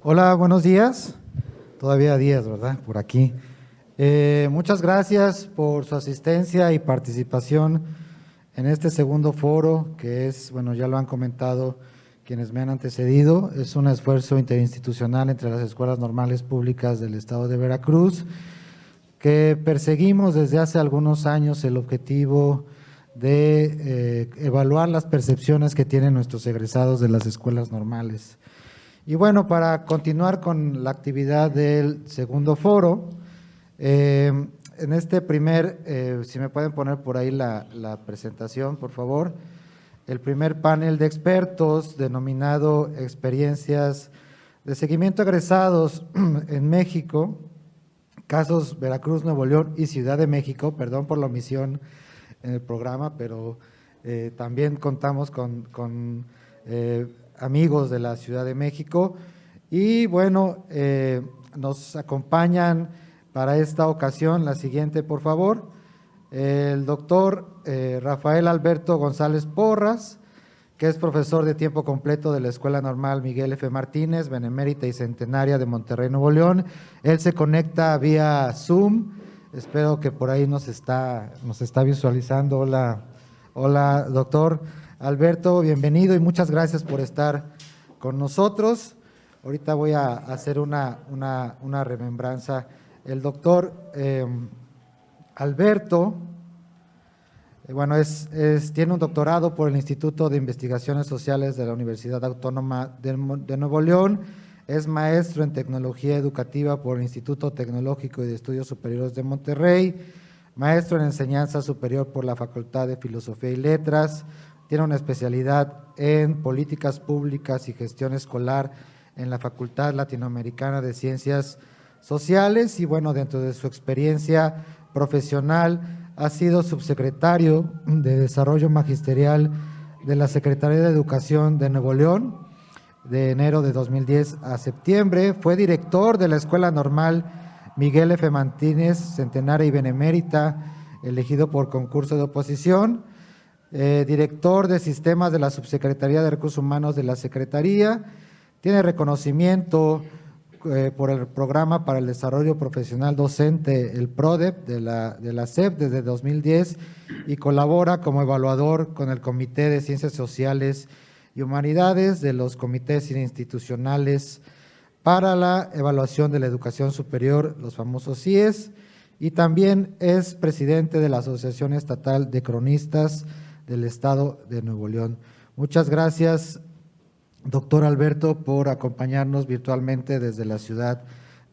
Hola, buenos días. Todavía días, ¿verdad? Por aquí. Muchas gracias por su asistencia y participación en este segundo foro, que es, bueno, ya lo han comentado quienes me han antecedido, es un esfuerzo interinstitucional entre las escuelas normales públicas del estado de Veracruz, que perseguimos desde hace algunos años el objetivo de evaluar las percepciones que tienen nuestros egresados de las escuelas normales. Y bueno, para continuar con la actividad del segundo foro, en este primer, si me pueden poner por ahí la presentación, por favor, el primer panel de expertos denominado Experiencias de Seguimiento a Egresados en México, casos Veracruz, Nuevo León y Ciudad de México, perdón por la omisión en el programa, pero también contamos con amigos de la Ciudad de México y bueno, nos acompañan para esta ocasión, la siguiente por favor, el doctor Rafael Alberto González Porras, que es profesor de tiempo completo de la Escuela Normal Miguel F. Martínez, Benemérita y Centenaria de Monterrey, Nuevo León. Él se conecta vía Zoom, espero que por ahí nos está visualizando. Hola, doctor Alberto, bienvenido y muchas gracias por estar con nosotros. Ahorita voy a hacer una remembranza. El doctor Alberto, bueno, tiene un doctorado por el Instituto de Investigaciones Sociales de la Universidad Autónoma de Nuevo León, es maestro en Tecnología Educativa por el Instituto Tecnológico y de Estudios Superiores de Monterrey, maestro en Enseñanza Superior por la Facultad de Filosofía y Letras, tiene una especialidad en Políticas Públicas y Gestión Escolar en la Facultad Latinoamericana de Ciencias Sociales y bueno, dentro de su experiencia profesional ha sido subsecretario de Desarrollo Magisterial de la Secretaría de Educación de Nuevo León, de enero de 2010 a septiembre. Fue director de la Escuela Normal Miguel F. Martínez, Centenaria y Benemérita, elegido por concurso de oposición. Director de Sistemas de la Subsecretaría de Recursos Humanos de la Secretaría. Tiene reconocimiento por el Programa para el Desarrollo Profesional Docente, el PRODEP, de la SEP desde 2010 y colabora como evaluador con el Comité de Ciencias Sociales y Humanidades de los comités institucionales para la evaluación de la educación superior, los famosos CIES, y también es presidente de la Asociación Estatal de Cronistas del Estado de Nuevo León. Muchas gracias, doctor Alberto, por acompañarnos virtualmente desde la ciudad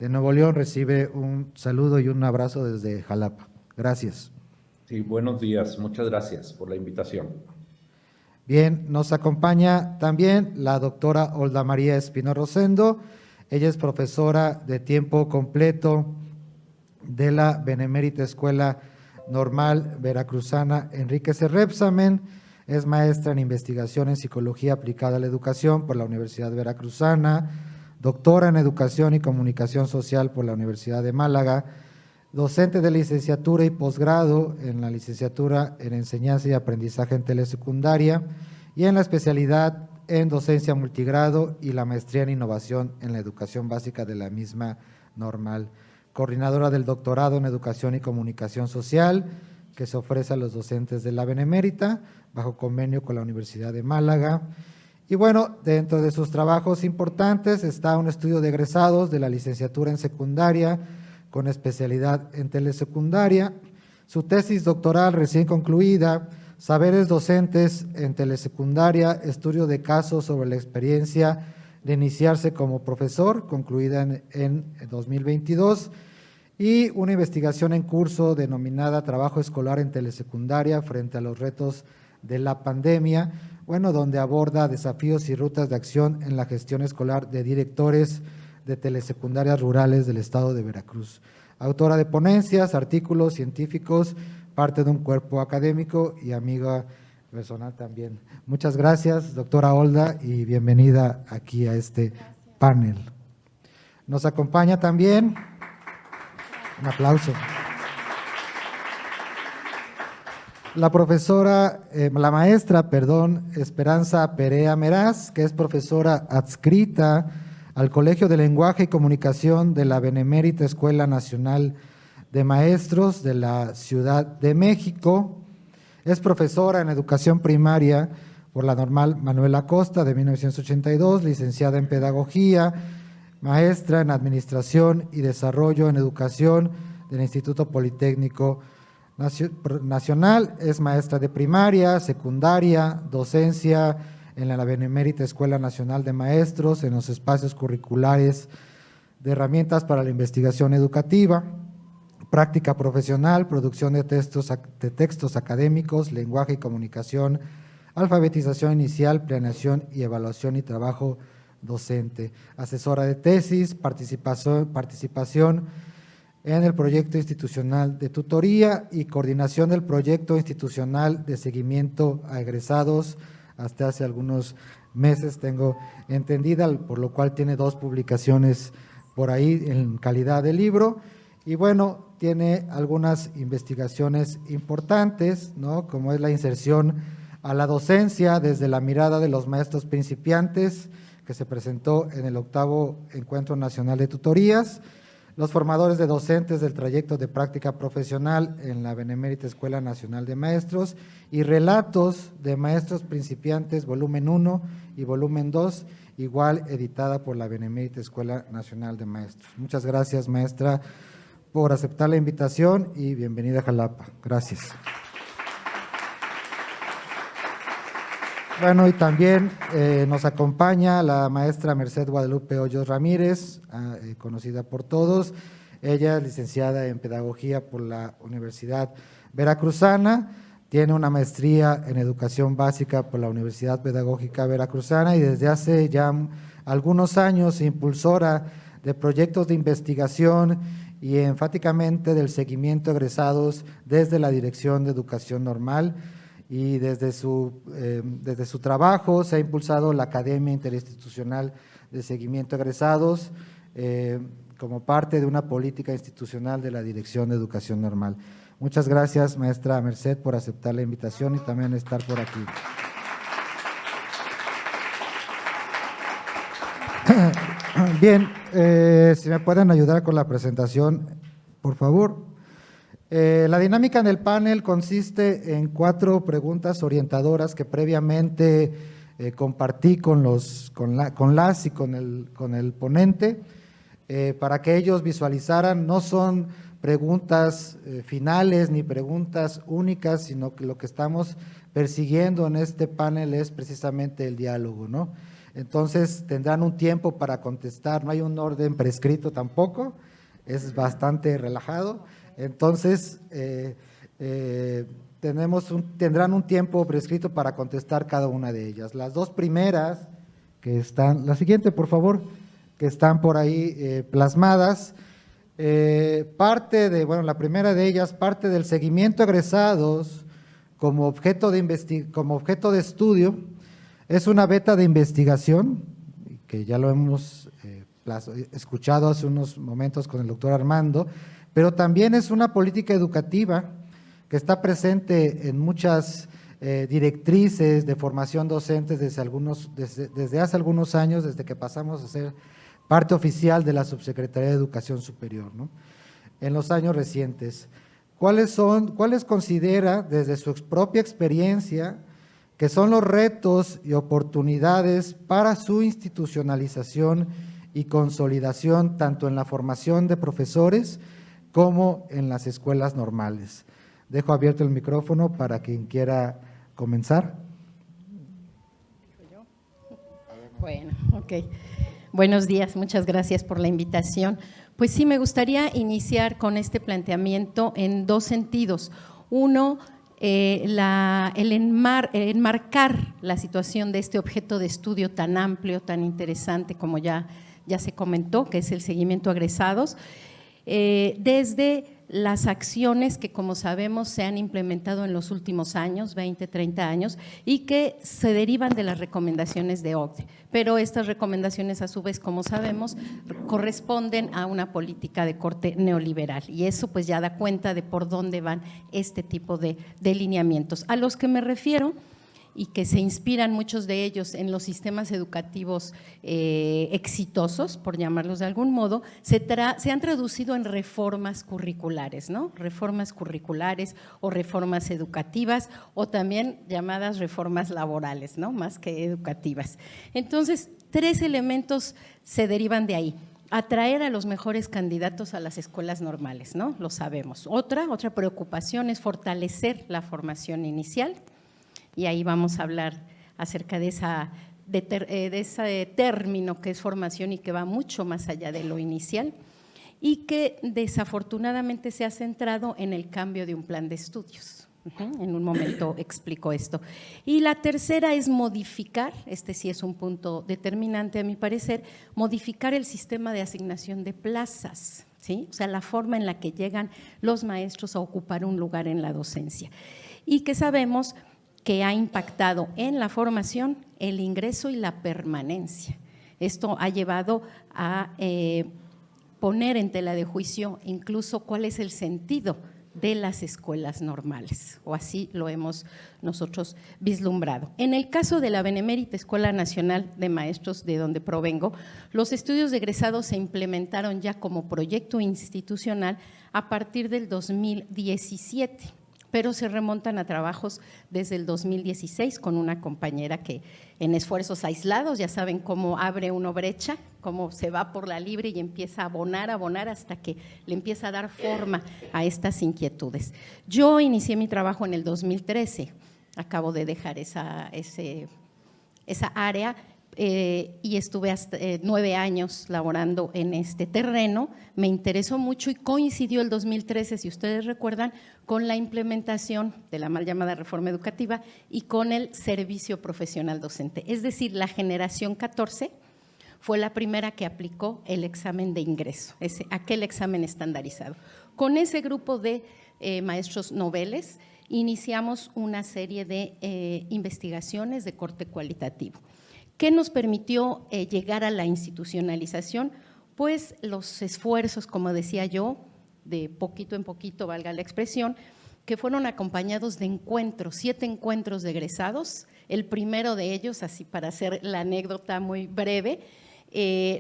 de Nuevo León. Recibe un saludo y un abrazo desde Jalapa. Gracias. Sí, buenos días. Muchas gracias por la invitación. Bien, nos acompaña también la doctora Olda María Espino Rosendo. Ella es profesora de tiempo completo de la Benemérita Escuela Normal Veracruzana Enrique C. Repsamen. Es maestra en investigación en psicología aplicada a la educación por la Universidad Veracruzana, doctora en educación y comunicación social por la Universidad de Málaga, docente de licenciatura y posgrado en la licenciatura en enseñanza y aprendizaje en telesecundaria y en la especialidad en docencia multigrado y la maestría en innovación en la educación básica de la misma Normal, coordinadora del doctorado en educación y comunicación social que se ofrece a los docentes de la Benemérita, bajo convenio con la Universidad de Málaga. Y bueno, dentro de sus trabajos importantes está un estudio de egresados de la licenciatura en secundaria, con especialidad en telesecundaria, su tesis doctoral recién concluida, saberes docentes en telesecundaria, estudio de casos sobre la experiencia de iniciarse como profesor, concluida en 2022, y una investigación en curso denominada Trabajo Escolar en Telesecundaria frente a los retos de la pandemia, bueno, donde aborda desafíos y rutas de acción en la gestión escolar de directores de telesecundarias rurales del estado de Veracruz. Autora de ponencias, artículos científicos, parte de un cuerpo académico y amiga personal también. Muchas gracias, doctora Olda, y bienvenida aquí a este panel. Nos acompaña también, un aplauso, la maestra Esperanza Perea Meraz, que es profesora adscrita al Colegio de Lenguaje y Comunicación de la Benemérita Escuela Nacional de Maestros de la Ciudad de México. Es profesora en Educación Primaria por la Normal Manuel Acosta de 1982, licenciada en Pedagogía, maestra en Administración y Desarrollo en Educación del Instituto Politécnico Nacional. Es maestra de primaria, secundaria, docencia en la Benemérita Escuela Nacional de Maestros, en los espacios curriculares de herramientas para la investigación educativa, práctica profesional, producción de textos académicos, lenguaje y comunicación, alfabetización inicial, planeación y evaluación y trabajo docente, asesora de tesis, participación en el proyecto institucional de tutoría y coordinación del proyecto institucional de seguimiento a egresados hasta hace algunos meses, tengo entendida, por lo cual tiene 2 publicaciones por ahí en calidad de libro. Y bueno, tiene algunas investigaciones importantes, ¿no?, como es la inserción a la docencia desde la mirada de los maestros principiantes, que se presentó en el 8º Encuentro Nacional de Tutorías, los formadores de docentes del trayecto de práctica profesional en la Benemérita Escuela Nacional de Maestros y relatos de maestros principiantes, volumen 1 y volumen 2, igual editada por la Benemérita Escuela Nacional de Maestros. Muchas gracias, maestra, por aceptar la invitación y bienvenida a Jalapa. Gracias. Bueno, y también nos acompaña la maestra Merced Guadalupe Hoyos Ramírez, conocida por todos. Ella es licenciada en Pedagogía por la Universidad Veracruzana, tiene una maestría en Educación Básica por la Universidad Pedagógica Veracruzana y desde hace ya algunos años impulsora de proyectos de investigación y enfáticamente del seguimiento a egresados desde la Dirección de Educación Normal. Y desde su trabajo se ha impulsado la Academia Interinstitucional de Seguimiento a Egresados como parte de una política institucional de la Dirección de Educación Normal. Muchas gracias, maestra Merced, por aceptar la invitación y también estar por aquí. Bien, si me pueden ayudar con la presentación, por favor. La dinámica en el panel consiste en 4 preguntas orientadoras que previamente compartí con las y con el ponente para que ellos visualizaran. No son preguntas finales ni preguntas únicas, sino que lo que estamos persiguiendo en este panel es precisamente el diálogo, ¿no? Entonces tendrán un tiempo para contestar, no hay un orden prescrito tampoco, es bastante relajado. Entonces, tendrán un tiempo prescrito para contestar cada una de ellas. Las 2 primeras, que están, la siguiente, por favor, que están por ahí plasmadas, la primera de ellas, parte del seguimiento a egresados como objeto de estudio, es una beta de investigación, que ya lo hemos escuchado hace unos momentos con el doctor Armando, pero también es una política educativa que está presente en muchas directrices de formación docentes desde hace algunos años, desde que pasamos a ser parte oficial de la Subsecretaría de Educación Superior, ¿no?, en los años recientes. ¿Cuáles considera, desde su propia experiencia, que son los retos y oportunidades para su institucionalización y consolidación, tanto en la formación de profesores como en las escuelas normales? Dejo abierto el micrófono para quien quiera comenzar. Bueno, ok. Buenos días, muchas gracias por la invitación. Pues sí, me gustaría iniciar con este planteamiento en 2 sentidos. Uno, enmarcar la situación de este objeto de estudio tan amplio, tan interesante, como ya se comentó, que es el seguimiento a egresados, desde las acciones que, como sabemos, se han implementado en los últimos años, 20, 30 años, y que se derivan de las recomendaciones de OCDE. Pero estas recomendaciones, a su vez, como sabemos, corresponden a una política de corte neoliberal, y eso pues ya da cuenta de por dónde van este tipo de lineamientos. A los que me refiero, y que se inspiran muchos de ellos en los sistemas educativos exitosos, por llamarlos de algún modo, se han traducido en reformas curriculares, ¿no? Reformas curriculares o reformas educativas o también llamadas reformas laborales, ¿no? Más que educativas. Entonces, 3 elementos se derivan de ahí. Atraer a los mejores candidatos a las escuelas normales, ¿no? Lo sabemos. Otra preocupación es fortalecer la formación inicial, y ahí vamos a hablar acerca de ese término que es formación y que va mucho más allá de lo inicial y que desafortunadamente se ha centrado en el cambio de un plan de estudios. En un momento explico esto. Y la tercera es modificar, este sí es un punto determinante a mi parecer, modificar el sistema de asignación de plazas, ¿sí? O sea, la forma en la que llegan los maestros a ocupar un lugar en la docencia. Y que sabemos que ha impactado en la formación, el ingreso y la permanencia. Esto ha llevado a poner en tela de juicio incluso cuál es el sentido de las escuelas normales, o así lo hemos nosotros vislumbrado. En el caso de la Benemérita Escuela Nacional de Maestros, de donde provengo, los estudios de egresados se implementaron ya como proyecto institucional a partir del 2017, pero se remontan a trabajos desde el 2016 con una compañera que en esfuerzos aislados, ya saben cómo abre uno brecha, cómo se va por la libre y empieza a abonar hasta que le empieza a dar forma a estas inquietudes. Yo inicié mi trabajo en el 2013, acabo de dejar esa área y estuve hasta 9 años laborando en este terreno. Me interesó mucho y coincidió el 2013, si ustedes recuerdan, con la implementación de la mal llamada reforma educativa y con el servicio profesional docente. Es decir, la generación 14 fue la primera que aplicó el examen de ingreso, aquel examen estandarizado. Con ese grupo de maestros noveles iniciamos una serie de investigaciones de corte cualitativo. ¿Qué nos permitió llegar a la institucionalización? Pues los esfuerzos, como decía yo, de poquito en poquito, valga la expresión, que fueron acompañados de encuentros, 7 encuentros de egresados. El primero de ellos, así para hacer la anécdota muy breve,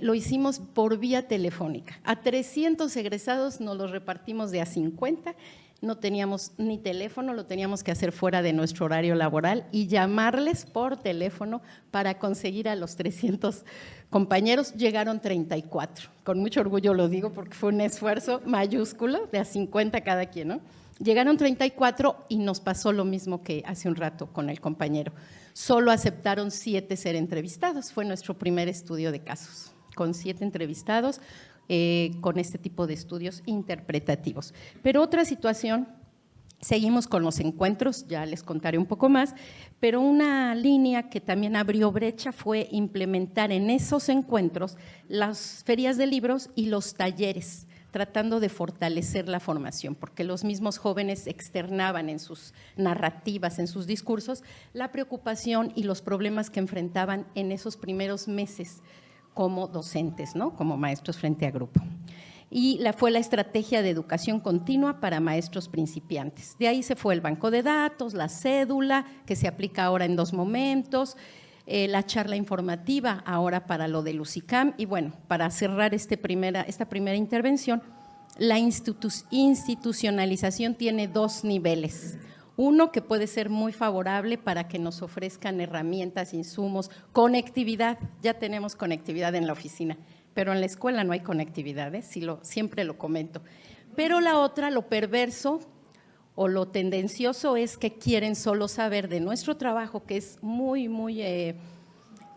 lo hicimos por vía telefónica. A 300 egresados nos los repartimos de a 50. No teníamos ni teléfono, lo teníamos que hacer fuera de nuestro horario laboral y llamarles por teléfono para conseguir a los 300 compañeros. Llegaron 34, con mucho orgullo lo digo porque fue un esfuerzo mayúsculo de a 50 cada quien, ¿no? Llegaron 34 y nos pasó lo mismo que hace un rato con el compañero. Solo aceptaron 7 ser entrevistados, fue nuestro primer estudio de casos, con 7 entrevistados, con este tipo de estudios interpretativos. Pero otra situación, seguimos con los encuentros, ya les contaré un poco más, pero una línea que también abrió brecha fue implementar en esos encuentros las ferias de libros y los talleres, tratando de fortalecer la formación, porque los mismos jóvenes externaban en sus narrativas, en sus discursos, la preocupación y los problemas que enfrentaban en esos primeros meses como docentes, ¿no? Como maestros frente a grupo. Y fue la estrategia de educación continua para maestros principiantes. De ahí se fue el banco de datos, la cédula, que se aplica ahora en 2 momentos, la charla informativa ahora para lo del UCICAM. Y bueno, para cerrar esta primera intervención, la institucionalización tiene 2 niveles. Uno que puede ser muy favorable para que nos ofrezcan herramientas, insumos, conectividad. Ya tenemos conectividad en la oficina, pero en la escuela no hay conectividad, siempre lo comento. Pero la otra, lo perverso o lo tendencioso es que quieren solo saber de nuestro trabajo, que es muy, muy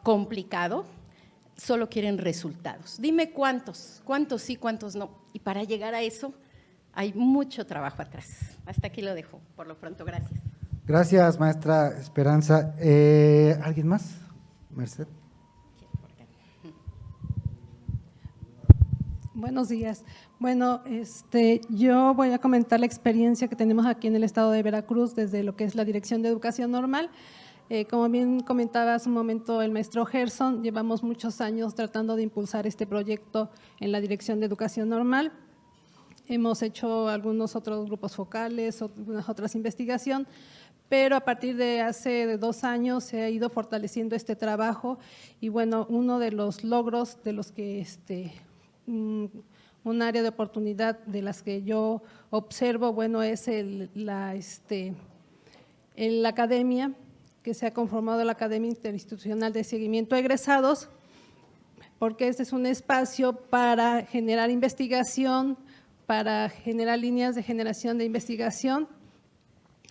complicado, solo quieren resultados. Dime cuántos sí, cuántos no. Y para llegar a eso hay mucho trabajo atrás. Hasta aquí lo dejo, por lo pronto, gracias. Gracias, maestra Esperanza. ¿Alguien más? Merced. Buenos días. Bueno, yo voy a comentar la experiencia que tenemos aquí en el estado de Veracruz desde lo que es la Dirección de Educación Normal. Como bien comentaba hace un momento el maestro Gerson, llevamos muchos años tratando de impulsar este proyecto en la Dirección de Educación Normal. Hemos hecho algunos otros grupos focales, algunas otras investigaciones, pero a partir de hace 2 años se ha ido fortaleciendo este trabajo y bueno, uno de los logros de los que un área de oportunidad de las que yo observo, bueno, es la academia, que se ha conformado la Academia Interinstitucional de Seguimiento a Egresados, porque este es un espacio para generar investigación, para generar líneas de generación de investigación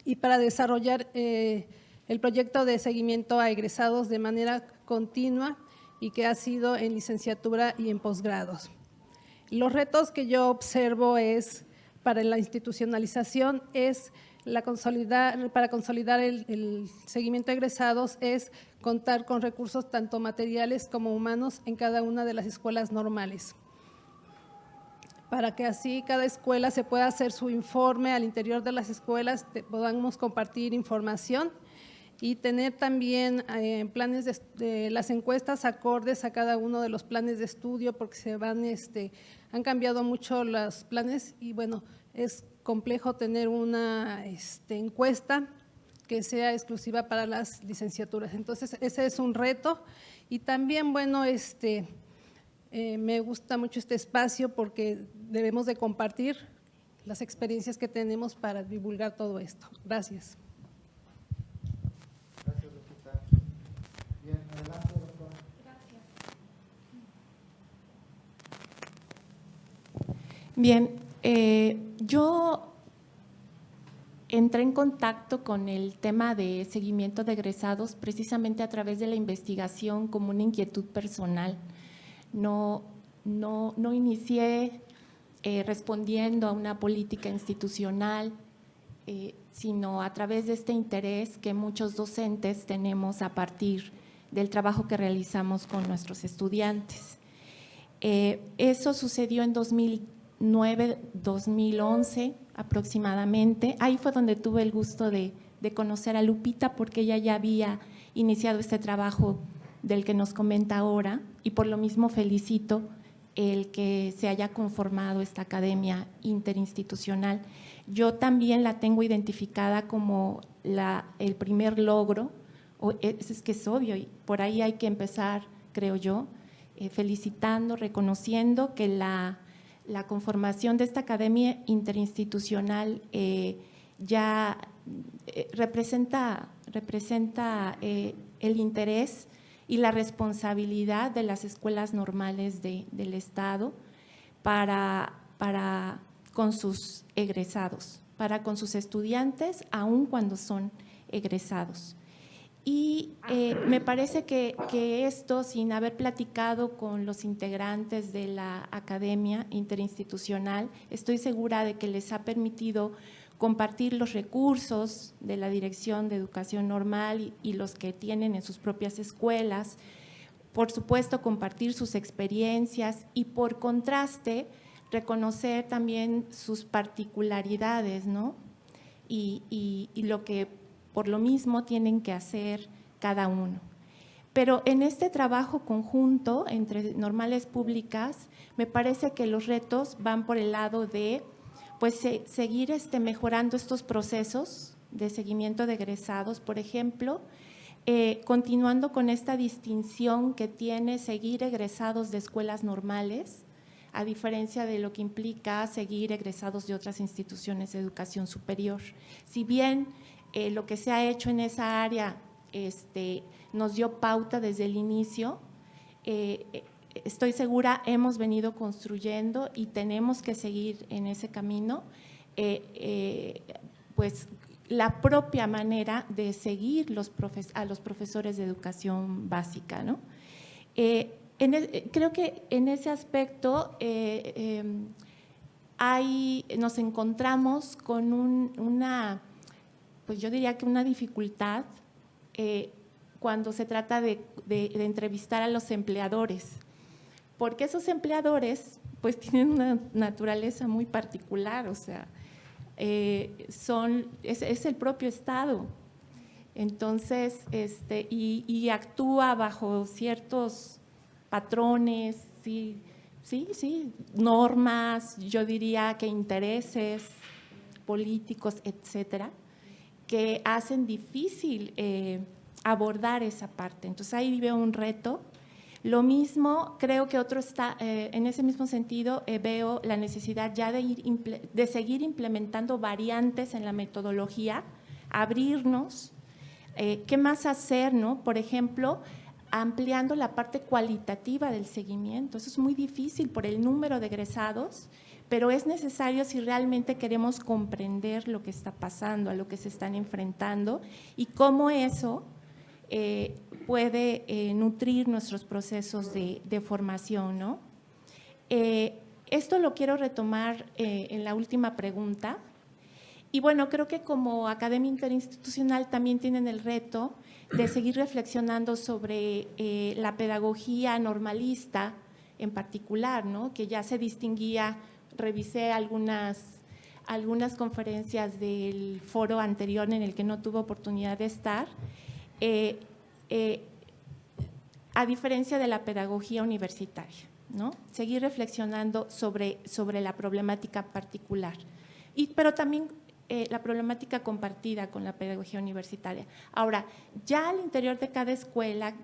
y para desarrollar el proyecto de seguimiento a egresados de manera continua y que ha sido en licenciatura y en posgrados. Los retos que yo observo para la institucionalización para consolidar el seguimiento a egresados es contar con recursos tanto materiales como humanos en cada una de las escuelas normales, para que así cada escuela se pueda hacer su informe al interior de las escuelas, podamos compartir información y tener también planes de las encuestas acordes a cada uno de los planes de estudio, porque han cambiado mucho los planes y bueno, es complejo tener una encuesta que sea exclusiva para las licenciaturas. Entonces, ese es un reto y también, bueno, me gusta mucho este espacio porque debemos de compartir las experiencias que tenemos para divulgar todo esto. Gracias. Gracias, Lupita. Bien, adelante, doctora. Gracias. Bien, yo entré en contacto con el tema de seguimiento de egresados precisamente a través de la investigación como una inquietud personal. No inicié respondiendo a una política institucional, sino a través de este interés que muchos docentes tenemos a partir del trabajo que realizamos con nuestros estudiantes. Eso sucedió en 2009, 2011 aproximadamente. Ahí fue donde tuve el gusto de conocer a Lupita, porque ella ya había iniciado este trabajo del que nos comenta ahora, y por lo mismo felicito el que se haya conformado esta academia interinstitucional. Yo también la tengo identificada como el primer logro, es que es obvio, y por ahí hay que empezar, creo yo, felicitando, reconociendo que la conformación de esta academia interinstitucional ya representa el interés y la responsabilidad de las escuelas normales del Estado para con sus egresados, para con sus estudiantes, aun cuando son egresados. Y me parece que esto, sin haber platicado con los integrantes de la Academia Interinstitucional, estoy segura de que les ha permitido compartir los recursos de la Dirección de Educación Normal y los que tienen en sus propias escuelas, por supuesto compartir sus experiencias y por contraste reconocer también sus particularidades, ¿no? Y lo que por lo mismo tienen que hacer cada uno. Pero en este trabajo conjunto entre normales públicas, me parece que los retos van por el lado de pues seguir mejorando estos procesos de seguimiento de egresados, por ejemplo, continuando con esta distinción que tiene seguir egresados de escuelas normales, a diferencia de lo que implica seguir egresados de otras instituciones de educación superior. Si bien lo que se ha hecho en esa área nos dio pauta desde el inicio, estoy segura hemos venido construyendo y tenemos que seguir en ese camino, pues la propia manera de seguir a los profesores de educación básica, ¿no? Creo que en ese aspecto nos encontramos con pues yo diría que una dificultad cuando se trata de entrevistar a los empleadores, porque esos empleadores pues tienen una naturaleza muy particular, o sea, es el propio Estado. Entonces, y actúa bajo ciertos patrones, sí, normas, yo diría que intereses políticos, etcétera. que hacen difícil abordar esa parte. Entonces ahí veo un reto. Lo mismo, creo que otro está, en ese mismo sentido, veo la necesidad ya de seguir implementando variantes en la metodología, abrirnos. ¿Qué más hacer, no? Por ejemplo, ampliando la parte cualitativa del seguimiento. Eso es muy difícil por el número de egresados, pero es necesario si realmente queremos comprender lo que está pasando, a lo que se están enfrentando y cómo eso puede nutrir nuestros procesos de formación, ¿no? Esto lo quiero retomar en la última pregunta. Y bueno, creo que como Academia Interinstitucional también tienen el reto de seguir reflexionando sobre la pedagogía normalista en particular, ¿no? Que ya se distinguía, revisé algunas conferencias del foro anterior en el que no tuve oportunidad de estar, a diferencia de la pedagogía universitaria, ¿no? Seguir reflexionando sobre la problemática particular, pero también la problemática compartida con la pedagogía universitaria. Ahora, ya al interior de cada escuela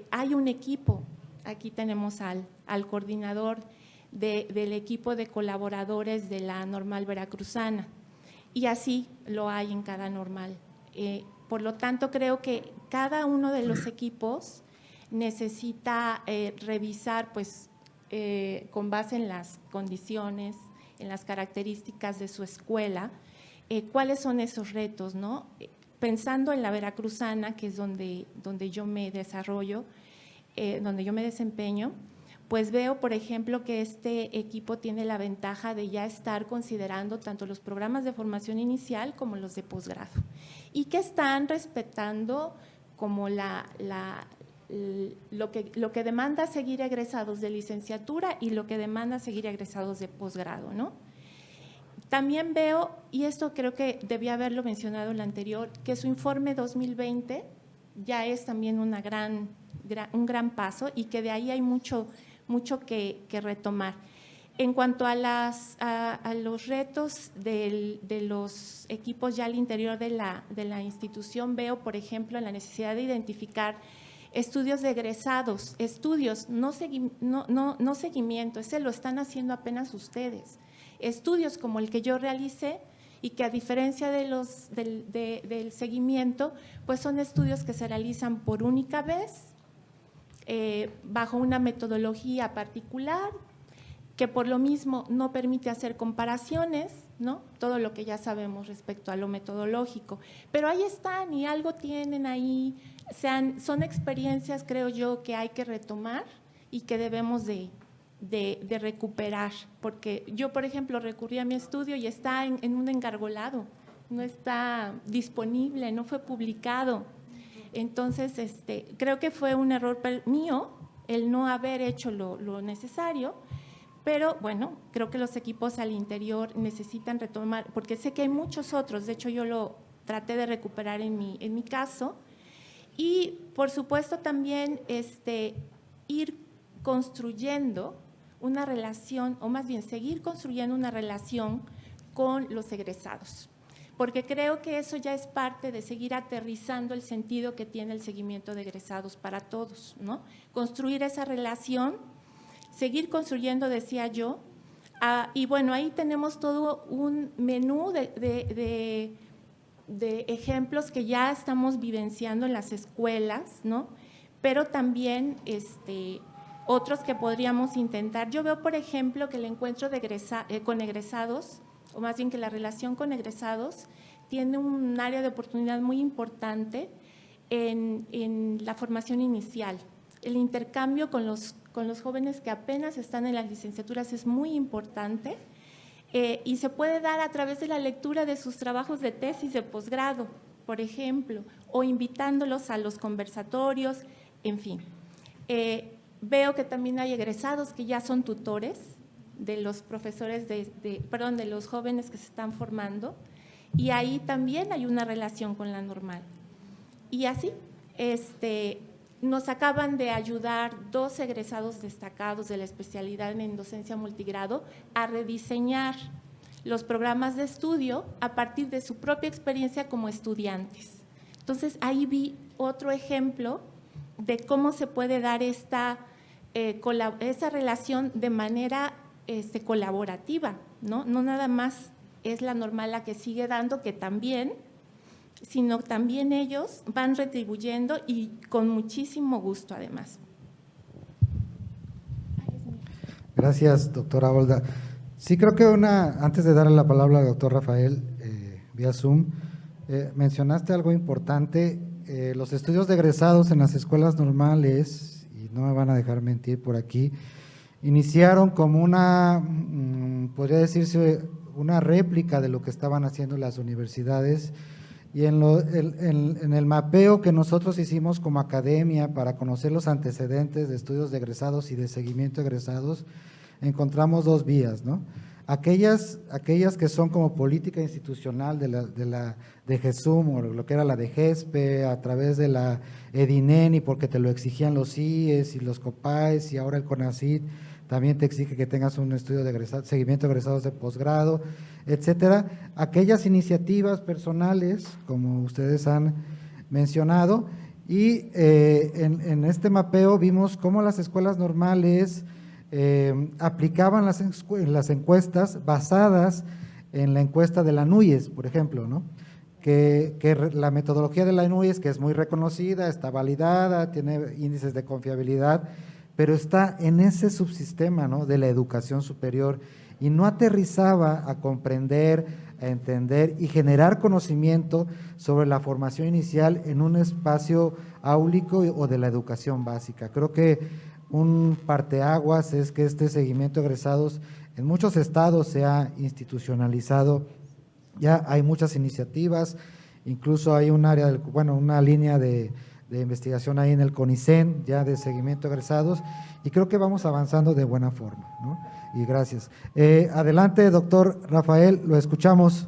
hay un equipo. Aquí tenemos al coordinador del equipo de colaboradores de la normal veracruzana, y así lo hay en cada normal. Por lo tanto, creo que cada uno de los equipos necesita revisar, pues, con base en las condiciones, en las características de su escuela, cuáles son esos retos, ¿no? Pensando en la veracruzana, que es donde yo me desarrollo, donde yo me desempeño, pues veo, por ejemplo, que este equipo tiene la ventaja de ya estar considerando tanto los programas de formación inicial como los de posgrado, y que están respetando como lo que demanda seguir egresados de licenciatura y lo que demanda seguir egresados de posgrado, ¿no? También veo, y esto creo que debía haberlo mencionado en la anterior, que su informe 2020 ya es también un gran paso, y que de ahí hay mucho que retomar. En cuanto a los retos de los equipos ya al interior de la institución, veo, por ejemplo, la necesidad de identificar estudios de egresados, no seguimiento, ese lo están haciendo apenas ustedes. Estudios como el que yo realicé, y que a diferencia del seguimiento, pues son estudios que se realizan por única vez, bajo una metodología particular, que por lo mismo no permite hacer comparaciones, ¿no? Todo lo que ya sabemos respecto a lo metodológico, pero ahí están y algo tienen ahí, son experiencias, creo yo, que hay que retomar y que debemos de recuperar, porque yo, por ejemplo, recurrí a mi estudio y está en un engargolado, no está disponible, no fue publicado. Entonces, creo que fue un error mío el no haber hecho lo necesario, pero bueno, creo que los equipos al interior necesitan retomar, porque sé que hay muchos otros, de hecho yo lo traté de recuperar en mi caso, y por supuesto también ir construyendo una relación, o más bien seguir construyendo una relación con los egresados, porque creo que eso ya es parte de seguir aterrizando el sentido que tiene el seguimiento de egresados para todos, ¿no? Construir esa relación, seguir construyendo, decía yo, y bueno, ahí tenemos todo un menú de ejemplos que ya estamos vivenciando en las escuelas, ¿no? Pero también otros que podríamos intentar. Yo veo, por ejemplo, que el encuentro con egresados, o más bien que la relación con egresados, tiene un área de oportunidad muy importante en la formación inicial. El intercambio con los jóvenes que apenas están en las licenciaturas es muy importante, y se puede dar a través de la lectura de sus trabajos de tesis de posgrado, por ejemplo, o invitándolos a los conversatorios, en fin. Veo que también hay egresados que ya son tutores de los profesores, de los jóvenes que se están formando, y ahí también hay una relación con la normal. Y así, nos acaban de ayudar 2 egresados destacados de la especialidad en docencia multigrado a rediseñar los programas de estudio a partir de su propia experiencia como estudiantes. Entonces, ahí vi otro ejemplo de cómo se puede dar esa relación de manera colaborativa, ¿no? No nada más es la normal la que sigue dando, que también, sino también ellos van retribuyendo y con muchísimo gusto además. Gracias, doctora Olda. Sí, creo que antes de darle la palabra al doctor Rafael vía Zoom, mencionaste algo importante. Los estudios de egresados en las escuelas normales, y no me van a dejar mentir por aquí, iniciaron como podría decirse, una réplica de lo que estaban haciendo las universidades, y en el mapeo que nosotros hicimos como academia para conocer los antecedentes de estudios de egresados y de seguimiento de egresados, encontramos dos vías, ¿no? Aquellas que son como política institucional de GESUM, o lo que era la de GESPE, a través de la EDINEN, y porque te lo exigían los CIES y los COPAES, y ahora el CONACYT también te exige que tengas un estudio de seguimiento de egresados de posgrado, etcétera. Aquellas iniciativas personales, como ustedes han mencionado, y en este mapeo vimos cómo las escuelas normales aplicaban las encuestas basadas en la encuesta de la NUYES, por ejemplo, ¿no? Que la metodología de la NUYES, que es muy reconocida, está validada, tiene índices de confiabilidad, pero está en ese subsistema, ¿no?, de la educación superior, y no aterrizaba a comprender, a entender y generar conocimiento sobre la formación inicial en un espacio áulico o de la educación básica. Creo que un parteaguas es que este seguimiento de egresados en muchos estados se ha institucionalizado. Ya hay muchas iniciativas, incluso hay un área, una línea de investigación ahí en el CONICEN, ya de seguimiento de egresados, y creo que vamos avanzando de buena forma, ¿no? Y gracias. Adelante, doctor Rafael, lo escuchamos.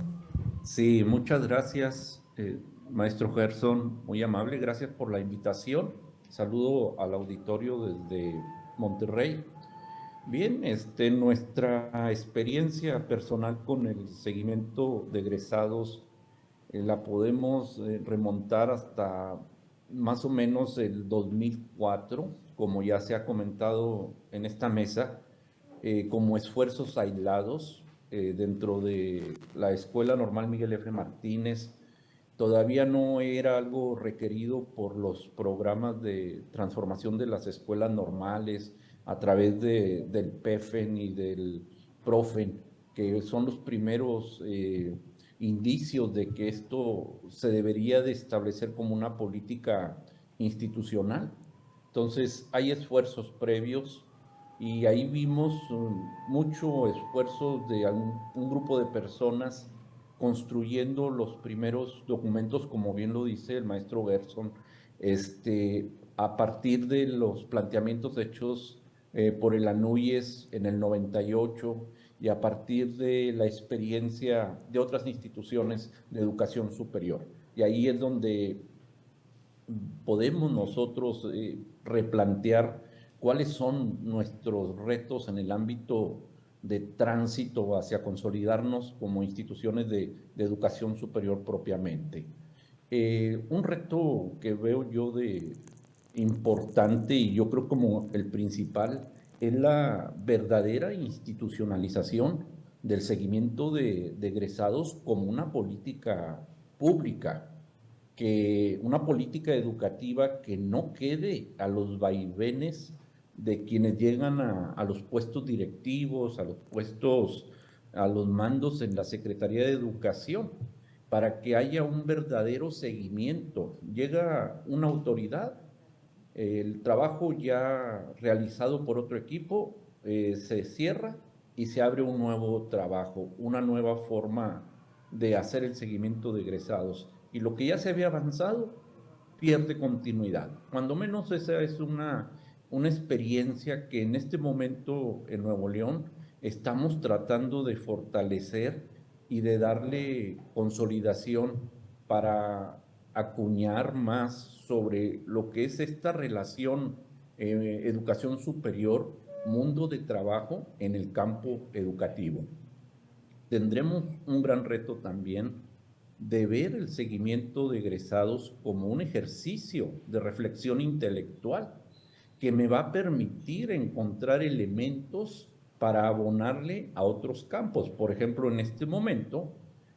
Sí, muchas gracias, maestro Gerson, muy amable, gracias por la invitación. Saludo al auditorio desde Monterrey. Bien, nuestra experiencia personal con el seguimiento de egresados la podemos remontar hasta más o menos el 2004, como ya se ha comentado en esta mesa, como esfuerzos aislados dentro de la Escuela Normal Miguel F. Martínez. Todavía no era algo requerido por los programas de transformación de las escuelas normales a través del PEFEN y del PROFEN, que son los primeros indicios de que esto se debería de establecer como una política institucional. Entonces, hay esfuerzos previos y ahí vimos mucho esfuerzo de un grupo de personas construyendo los primeros documentos, como bien lo dice el maestro Gerson, a partir de los planteamientos hechos por el ANUYES en el 98 y a partir de la experiencia de otras instituciones de educación superior. Y ahí es donde podemos nosotros replantear cuáles son nuestros retos en el ámbito de tránsito hacia consolidarnos como instituciones de educación superior propiamente. Un reto que veo yo de importante y yo creo como el principal es la verdadera institucionalización del seguimiento de egresados como una política pública, una política educativa que no quede a los vaivenes de quienes llegan a los puestos directivos, a los mandos en la Secretaría de Educación, para que haya un verdadero seguimiento. Llega una autoridad, el trabajo ya realizado por otro equipo se cierra y se abre un nuevo trabajo, una nueva forma de hacer el seguimiento de egresados. Y lo que ya se había avanzado pierde continuidad. Cuando menos esa es una experiencia que en este momento en Nuevo León estamos tratando de fortalecer y de darle consolidación para acuñar más sobre lo que es esta relación educación superior, mundo de trabajo en el campo educativo. tendremos un gran reto también de ver el seguimiento de egresados como un ejercicio de reflexión intelectual que me va a permitir encontrar elementos para abonarle a otros campos. Por ejemplo, en este momento,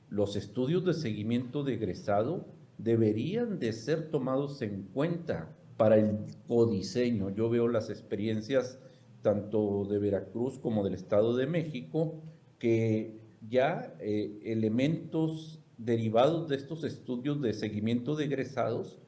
los estudios de seguimiento de egresado deberían de ser tomados en cuenta para el codiseño. Yo veo las experiencias tanto de Veracruz como del Estado de México, que ya elementos derivados de estos estudios de seguimiento de egresados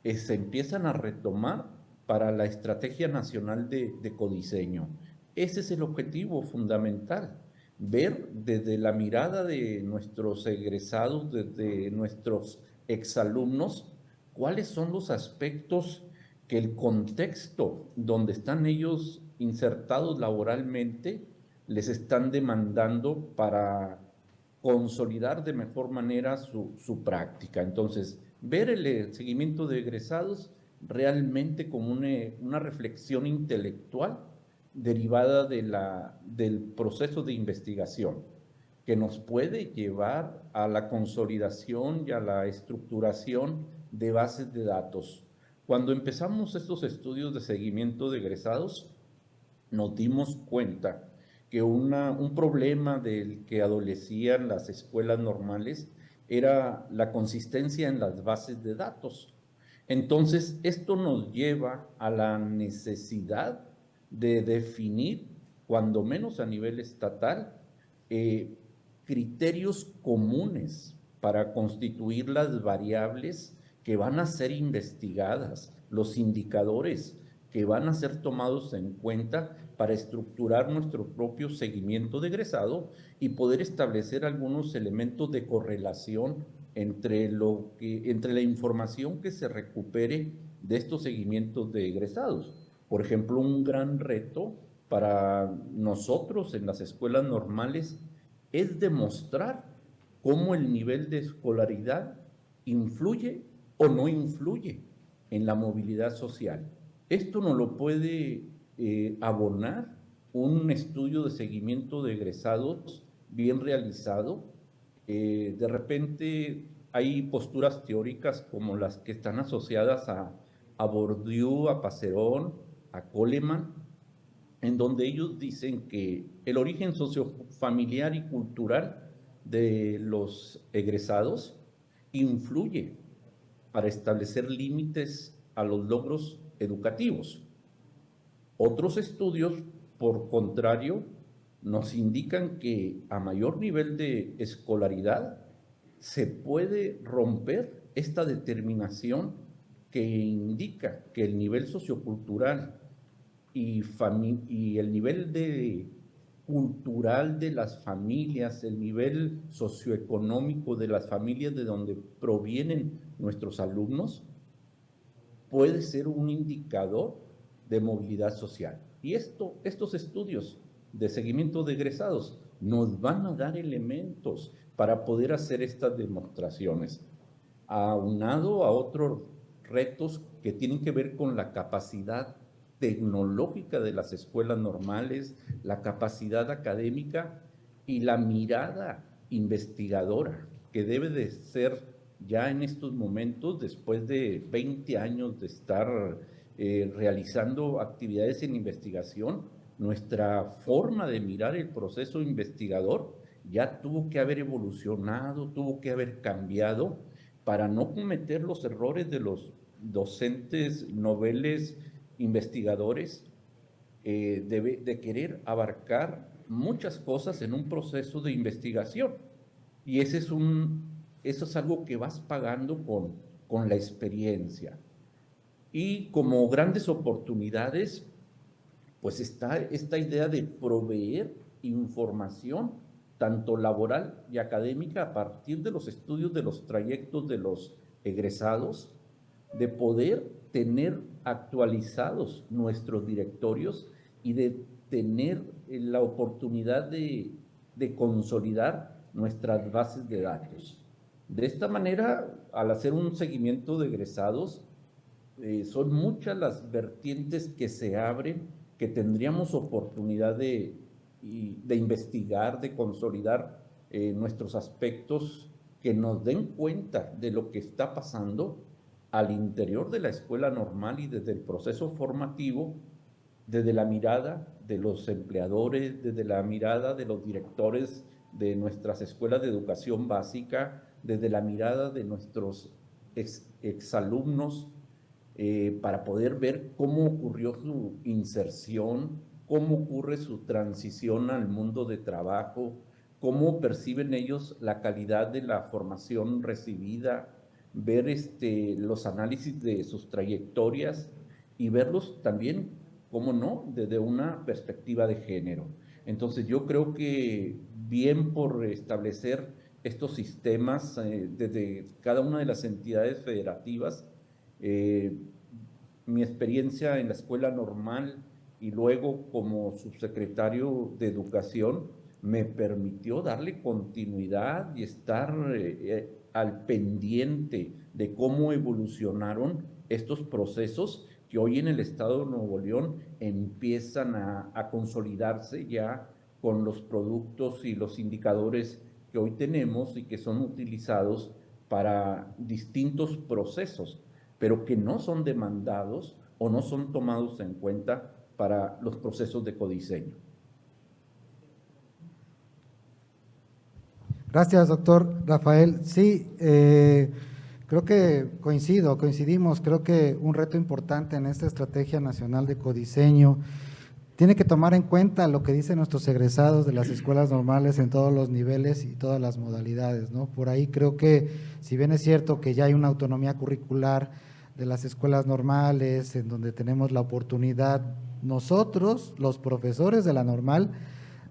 se empiezan a retomar para la Estrategia Nacional de Codiseño. Ese es el objetivo fundamental, ver desde la mirada de nuestros egresados, desde nuestros exalumnos, cuáles son los aspectos que el contexto donde están ellos insertados laboralmente les están demandando para consolidar de mejor manera su práctica. Entonces, ver el seguimiento de egresados realmente como una reflexión intelectual derivada del proceso de investigación que nos puede llevar a la consolidación y a la estructuración de bases de datos. Cuando empezamos estos estudios de seguimiento de egresados, nos dimos cuenta que un problema del que adolecían las escuelas normales era la consistencia en las bases de datos. Entonces, esto nos lleva a la necesidad de definir, cuando menos a nivel estatal, criterios comunes para constituir las variables que van a ser investigadas, los indicadores que van a ser tomados en cuenta para estructurar nuestro propio seguimiento de egresado y poder establecer algunos elementos de correlación entre la información que se recupere de estos seguimientos de egresados. Por ejemplo, un gran reto para nosotros en las escuelas normales es demostrar cómo el nivel de escolaridad influye o no influye en la movilidad social. Esto no lo puede abonar un estudio de seguimiento de egresados bien realizado. De repente hay posturas teóricas como las que están asociadas a Bourdieu, a Passerón, a Coleman, en donde ellos dicen que el origen sociofamiliar y cultural de los egresados influye para establecer límites a los logros educativos. Otros estudios, por contrario, nos indican que a mayor nivel de escolaridad se puede romper esta determinación que indica que el nivel sociocultural y el nivel cultural de las familias, el nivel socioeconómico de las familias de donde provienen nuestros alumnos, puede ser un indicador de movilidad social. Y estos estudios de seguimiento de egresados nos van a dar elementos para poder hacer estas demostraciones, aunado a otros retos que tienen que ver con la capacidad tecnológica de las escuelas normales, la capacidad académica y la mirada investigadora que debe de ser ya en estos momentos, después de 20 años de estar realizando actividades en investigación, nuestra forma de mirar el proceso investigador ya tuvo que haber evolucionado, tuvo que haber cambiado para no cometer los errores de los docentes noveles investigadores de querer abarcar muchas cosas en un proceso de investigación. Y eso es algo que vas pagando con la experiencia. Y como grandes oportunidades, pues está esta idea de proveer información, tanto laboral y académica, a partir de los estudios de los trayectos de los egresados, de poder tener actualizados nuestros directorios y de tener la oportunidad de consolidar nuestras bases de datos. De esta manera, al hacer un seguimiento de egresados, son muchas las vertientes que se abren, que tendríamos oportunidad de investigar, de consolidar nuestros aspectos que nos den cuenta de lo que está pasando al interior de la escuela normal y desde el proceso formativo, desde la mirada de los empleadores, desde la mirada de los directores de nuestras escuelas de educación básica, desde la mirada de nuestros exalumnos, para poder ver cómo ocurrió su inserción, cómo ocurre su transición al mundo de trabajo, cómo perciben ellos la calidad de la formación recibida, ver los análisis de sus trayectorias y verlos también, cómo no, desde una perspectiva de género. Entonces yo creo que bien por establecer estos sistemas desde cada una de las entidades federativas, mi experiencia en la escuela normal y luego como subsecretario de Educación me permitió darle continuidad y estar al pendiente de cómo evolucionaron estos procesos que hoy en el estado de Nuevo León empiezan a consolidarse ya con los productos y los indicadores que hoy tenemos y que son utilizados para distintos procesos, pero que no son demandados o no son tomados en cuenta para los procesos de codiseño. Gracias, doctor Rafael. Sí, creo que coincidimos, creo que un reto importante en esta Estrategia Nacional de Codiseño tiene que tomar en cuenta lo que dicen nuestros egresados de las escuelas normales en todos los niveles y todas las modalidades, ¿no? Por ahí creo que, si bien es cierto que ya hay una autonomía curricular de las escuelas normales, en donde tenemos la oportunidad nosotros, los profesores de la normal,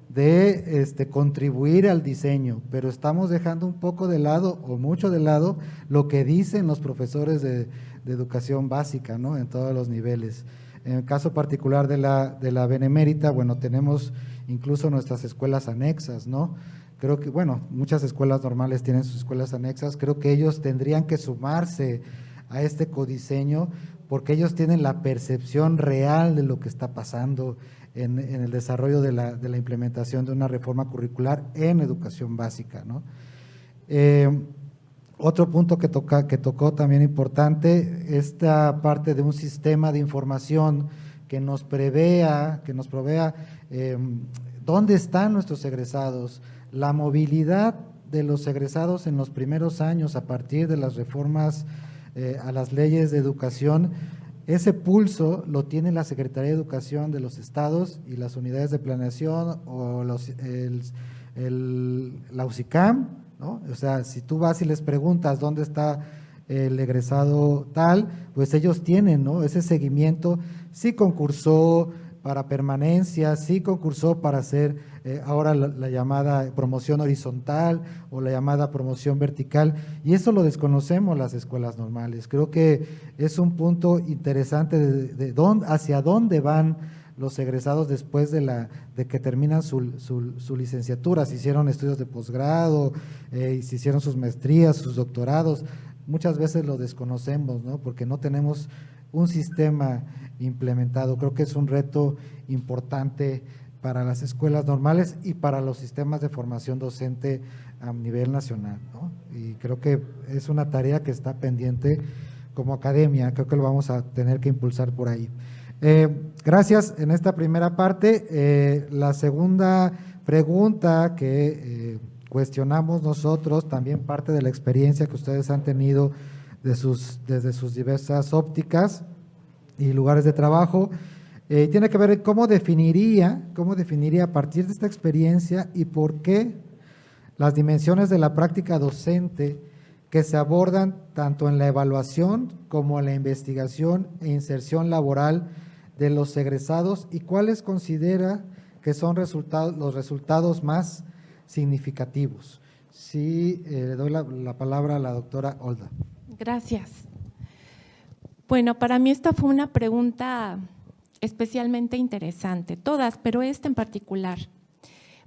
de contribuir al diseño, pero estamos dejando un poco de lado o mucho de lado lo que dicen los profesores de educación básica, ¿no? En todos los niveles. En el caso particular de la Benemérita, bueno, tenemos incluso nuestras escuelas anexas, ¿no? Creo que, bueno, muchas escuelas normales tienen sus escuelas anexas, creo que ellos tendrían que sumarse a este codiseño porque ellos tienen la percepción real de lo que está pasando en el desarrollo de la implementación de una reforma curricular en educación básica, ¿no? Otro punto que tocó también importante, esta parte de un sistema de información que nos provea dónde están nuestros egresados, la movilidad de los egresados en los primeros años a partir de las reformas a las leyes de educación. Ese pulso lo tiene la Secretaría de Educación de los estados y las unidades de planeación o la UCICAM, ¿no? O sea, si tú vas y les preguntas dónde está el egresado tal, pues ellos tienen, ¿no? Ese seguimiento, sí concursó para permanencia, sí concursó para hacer ahora la llamada promoción horizontal o la llamada promoción vertical, y eso lo desconocemos las escuelas normales. Creo que es un punto interesante de hacia dónde van los egresados después de que terminan su licenciatura, si hicieron estudios de posgrado, si hicieron sus maestrías, sus doctorados. Muchas veces lo desconocemos, ¿no? Porque no tenemos un sistema implementado. Creo que es un reto importante para las escuelas normales y para los sistemas de formación docente a nivel nacional, ¿no? Y creo que es una tarea que está pendiente como academia, creo que lo vamos a tener que impulsar por ahí. Gracias en esta primera parte. La segunda pregunta que cuestionamos nosotros, también parte de la experiencia que ustedes han tenido desde sus diversas ópticas y lugares de trabajo, tiene que ver cómo definiría a partir de esta experiencia y por qué las dimensiones de la práctica docente que se abordan tanto en la evaluación como en la investigación e inserción laboral de los egresados, y cuáles considera que son los resultados más significativos. Sí, le doy la palabra a la doctora Olda. Gracias. Bueno, para mí esta fue una pregunta especialmente interesante, todas, pero esta en particular,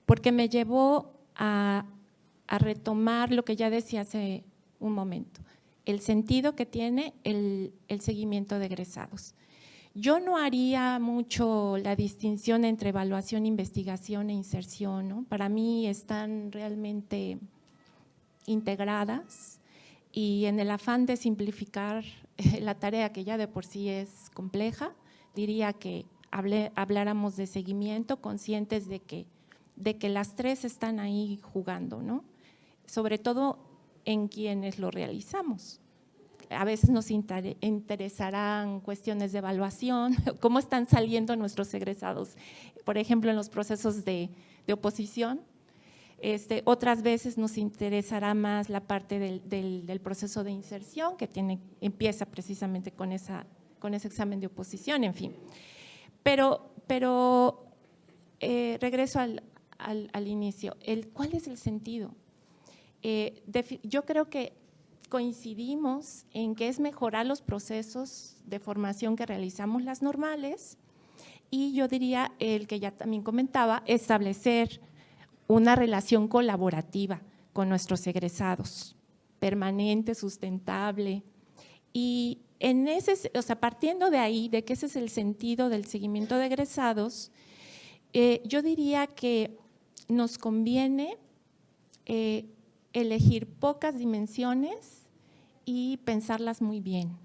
porque me llevó a retomar lo que ya decía hace un momento, el sentido que tiene el seguimiento de egresados. Yo no haría mucho la distinción entre evaluación, investigación e inserción, ¿no? Para mí están realmente integradas y en el afán de simplificar la tarea, que ya de por sí es compleja, diría que habláramos de seguimiento, conscientes de que las tres están ahí jugando, ¿no? Sobre todo en quienes lo realizamos. A veces nos interesarán cuestiones de evaluación, cómo están saliendo nuestros egresados, por ejemplo, en los procesos de oposición. Otras veces nos interesará más la parte del proceso de inserción, que empieza precisamente con ese examen de oposición, en fin. Pero regreso al inicio. ¿Cuál es el sentido? Yo creo que coincidimos en que es mejorar los procesos de formación que realizamos las normales y yo diría, el que ya también comentaba, establecer una relación colaborativa con nuestros egresados, permanente, sustentable. Y partiendo de ahí, de que ese es el sentido del seguimiento de egresados, yo diría que nos conviene elegir pocas dimensiones y pensarlas muy bien.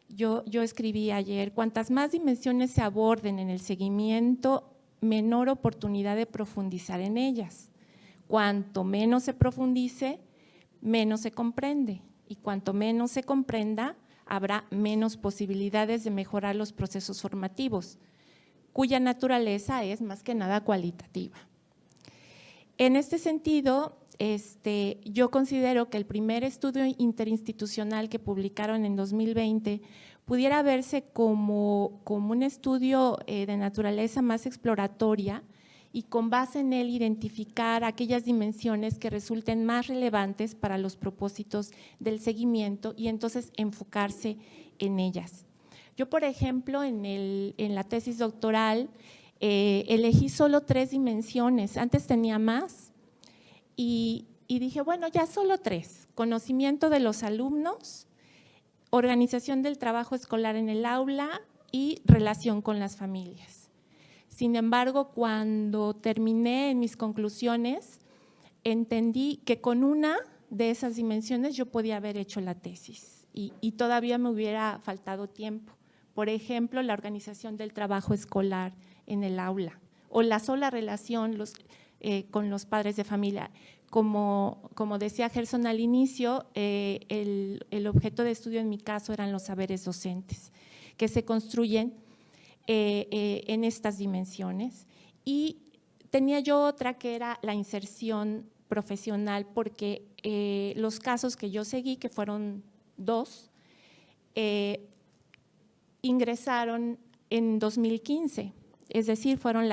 Yo escribí ayer, cuantas más dimensiones se aborden en el seguimiento, menor oportunidad de profundizar en ellas. Cuanto menos se profundice, menos se comprende. Y cuanto menos se comprenda, habrá menos posibilidades de mejorar los procesos formativos, cuya naturaleza es más que nada cualitativa. En este sentido, yo considero que el primer estudio interinstitucional que publicaron en 2020 pudiera verse como un estudio de naturaleza más exploratoria y con base en él identificar aquellas dimensiones que resulten más relevantes para los propósitos del seguimiento y entonces enfocarse en ellas. Yo, por ejemplo, en la tesis doctoral elegí solo 3 dimensiones, antes tenía más y dije, bueno, ya solo 3, conocimiento de los alumnos, organización del trabajo escolar en el aula y relación con las familias. Sin embargo, cuando terminé en mis conclusiones, entendí que con una de esas dimensiones yo podía haber hecho la tesis y todavía me hubiera faltado tiempo. Por ejemplo, la organización del trabajo escolar en el aula o la sola relación con los padres de familia. Como decía Gerson al inicio, el objeto de estudio en mi caso eran los saberes docentes, que se construyen en estas dimensiones. Y tenía yo otra que era la inserción profesional, porque los casos que yo seguí, que fueron 2, ingresaron en 2015, es decir, fueron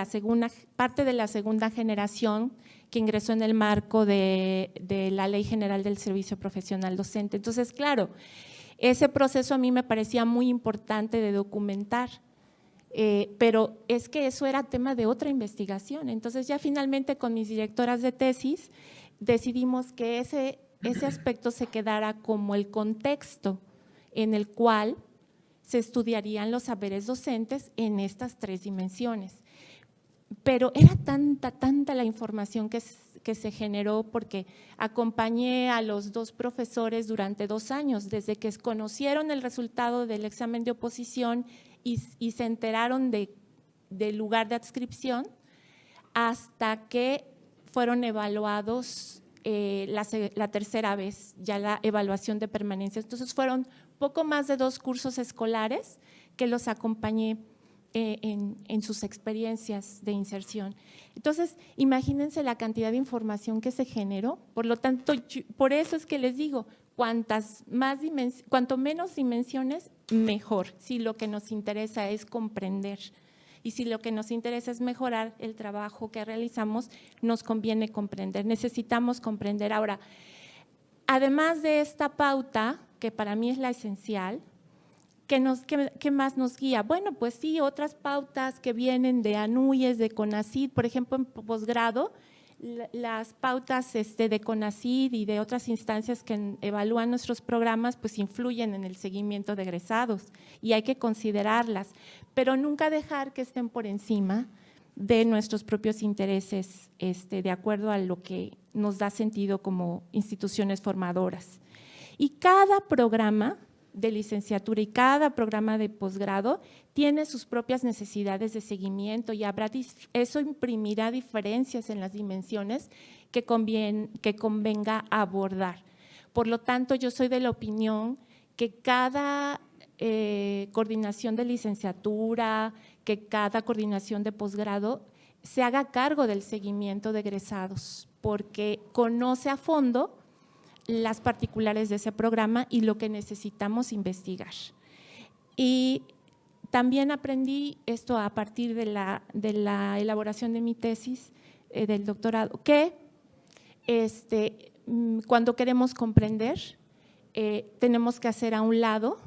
parte de la segunda generación que ingresó en el marco de la Ley General del Servicio Profesional Docente. Entonces, claro, ese proceso a mí me parecía muy importante de documentar, pero es que eso era tema de otra investigación. Entonces, ya finalmente con mis directoras de tesis decidimos que ese aspecto se quedara como el contexto en el cual se estudiarían los saberes docentes en estas 3 dimensiones. Pero era tanta la información que se generó, porque acompañé a los 2 profesores durante 2 años, desde que conocieron el resultado del examen de oposición y se enteraron del lugar de adscripción, hasta que fueron evaluados la tercera vez, ya la evaluación de permanencia. Entonces fueron poco más de 2 cursos escolares que los acompañé en sus experiencias de inserción. Entonces, imagínense la cantidad de información que se generó. Por lo tanto, por eso es que les digo, cuanto menos dimensiones, mejor, si lo que nos interesa es comprender. Y si lo que nos interesa es mejorar el trabajo que realizamos, nos conviene comprender, necesitamos comprender. Ahora, además de esta pauta, que para mí es la esencial, ¿qué más nos guía? Bueno, pues sí, otras pautas que vienen de ANUYES, de CONACYT, por ejemplo, en posgrado, las pautas de CONACYT y de otras instancias que evalúan nuestros programas, pues influyen en el seguimiento de egresados y hay que considerarlas, pero nunca dejar que estén por encima de nuestros propios intereses, de acuerdo a lo que nos da sentido como instituciones formadoras. Y cada programa de licenciatura y cada programa de posgrado tiene sus propias necesidades de seguimiento y eso imprimirá diferencias en las dimensiones que convenga abordar. Por lo tanto, yo soy de la opinión que cada coordinación de licenciatura, que cada coordinación de posgrado se haga cargo del seguimiento de egresados, porque conoce a fondo las particulares de ese programa y lo que necesitamos investigar. Y también aprendí esto a partir de la elaboración de mi tesis del doctorado, que cuando queremos comprender, tenemos que hacer a un lado,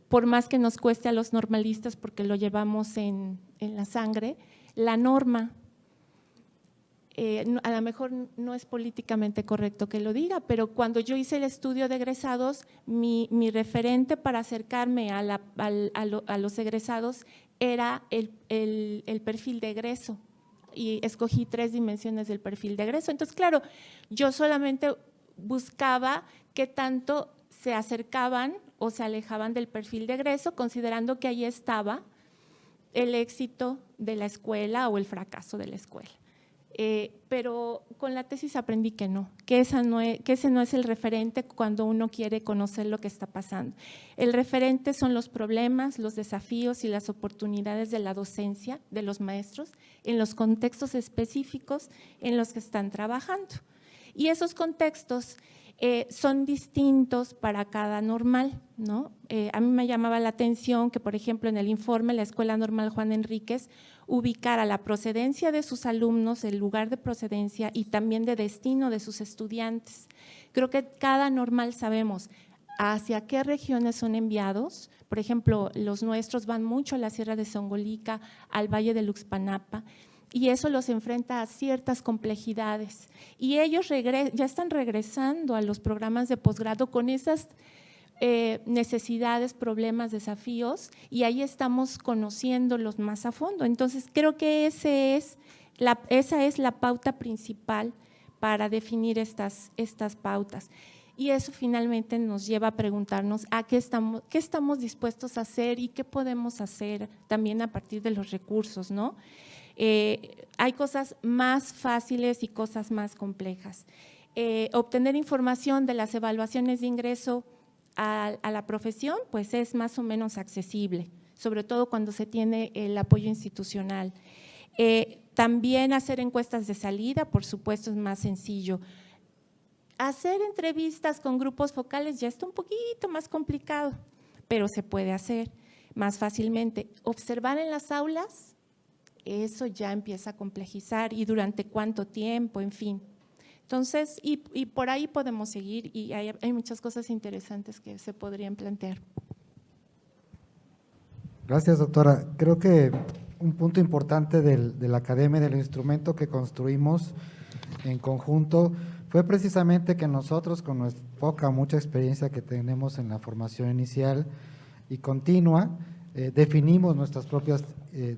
por más que nos cueste a los normalistas porque lo llevamos en la sangre, la norma. A lo mejor no es políticamente correcto que lo diga, pero cuando yo hice el estudio de egresados, mi referente para acercarme a los egresados era el perfil de egreso y escogí 3 dimensiones del perfil de egreso. Entonces, claro, yo solamente buscaba qué tanto se acercaban o se alejaban del perfil de egreso, considerando que ahí estaba el éxito de la escuela o el fracaso de la escuela. Pero con la tesis aprendí que no, que ese no es el referente cuando uno quiere conocer lo que está pasando. El referente son los problemas, los desafíos y las oportunidades de la docencia de los maestros en los contextos específicos en los que están trabajando. Y esos contextos son distintos para cada normal, ¿no? A mí me llamaba la atención que, por ejemplo, en el informe la Escuela Normal Juan Enríquez ubicara la procedencia de sus alumnos, el lugar de procedencia y también de destino de sus estudiantes. Creo que cada normal sabemos hacia qué regiones son enviados. Por ejemplo, los nuestros van mucho a la Sierra de Songolica, al Valle de Luxpanapa, y eso los enfrenta a ciertas complejidades. Y ellos ya están regresando a los programas de posgrado con esas necesidades, problemas, desafíos, y ahí estamos conociéndolos más a fondo. Entonces, creo que esa es la pauta principal para definir estas pautas. Y eso finalmente nos lleva a preguntarnos qué estamos dispuestos a hacer y qué podemos hacer también a partir de los recursos, ¿no? Hay cosas más fáciles y cosas más complejas. Obtener información de las evaluaciones de ingreso a la profesión, pues es más o menos accesible, sobre todo cuando se tiene el apoyo institucional. También hacer encuestas de salida, por supuesto, es más sencillo. Hacer entrevistas con grupos focales ya está un poquito más complicado, pero se puede hacer más fácilmente. Observar en las aulas, eso ya empieza a complejizar y durante cuánto tiempo, en fin. Entonces, y por ahí podemos seguir y hay muchas cosas interesantes que se podrían plantear. Gracias, doctora. Creo que un punto importante de la academia, del instrumento que construimos en conjunto, fue precisamente que nosotros, con nuestra mucha experiencia que tenemos en la formación inicial y continua, definimos nuestras propias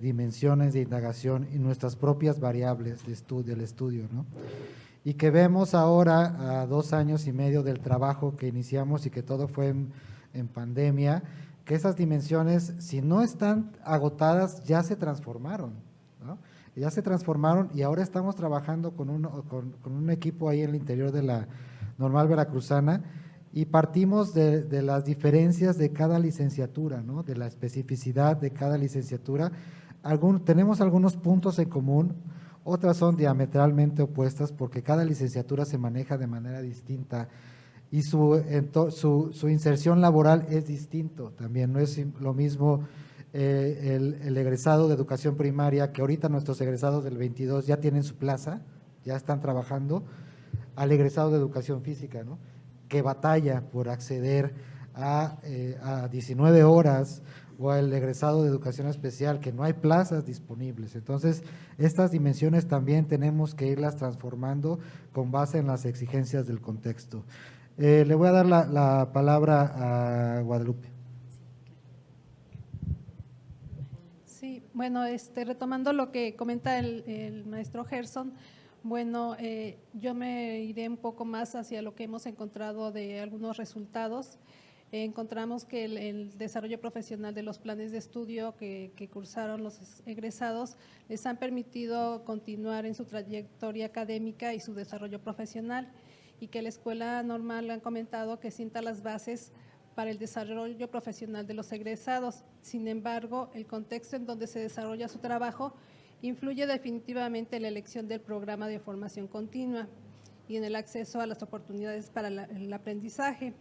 dimensiones de indagación y nuestras propias variables del estudio, ¿no? Y que vemos ahora, a 2 años y medio del trabajo que iniciamos y que todo fue en pandemia, que esas dimensiones, si no están agotadas, ya se transformaron, ¿no? Ya se transformaron y ahora estamos trabajando con un equipo ahí en el interior de la Normal Veracruzana y partimos de las diferencias de cada licenciatura, ¿no? De la especificidad de cada licenciatura. Tenemos algunos puntos en común, otras son diametralmente opuestas porque cada licenciatura se maneja de manera distinta y su inserción laboral es distinto también. No es lo mismo el egresado de educación primaria, que ahorita nuestros egresados del 22 ya tienen su plaza, ya están trabajando, al egresado de educación física, ¿no? Que batalla por acceder a 19 horas o al egresado de educación especial, que no hay plazas disponibles. Entonces, estas dimensiones también tenemos que irlas transformando con base en las exigencias del contexto. Le voy a dar la palabra a Guadalupe. Sí, bueno, retomando lo que comenta el maestro Gerson, bueno, yo me iré un poco más hacia lo que hemos encontrado de algunos resultados. Encontramos que el desarrollo profesional de los planes de estudio que cursaron los egresados les han permitido continuar en su trayectoria académica y su desarrollo profesional, y que la escuela normal han comentado que sienta las bases para el desarrollo profesional de los egresados. Sin embargo, el contexto en donde se desarrolla su trabajo influye definitivamente en la elección del programa de formación continua y en el acceso a las oportunidades para el aprendizaje.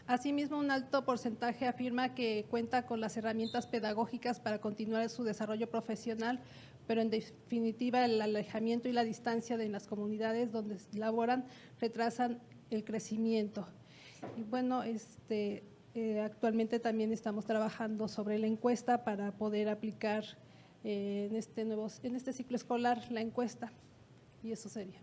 Asimismo, un alto porcentaje afirma que cuenta con las herramientas pedagógicas para continuar su desarrollo profesional, pero en definitiva el alejamiento y la distancia de las comunidades donde laboran retrasan el crecimiento. Y bueno, actualmente también estamos trabajando sobre la encuesta para poder aplicar en este ciclo escolar la encuesta, y eso sería.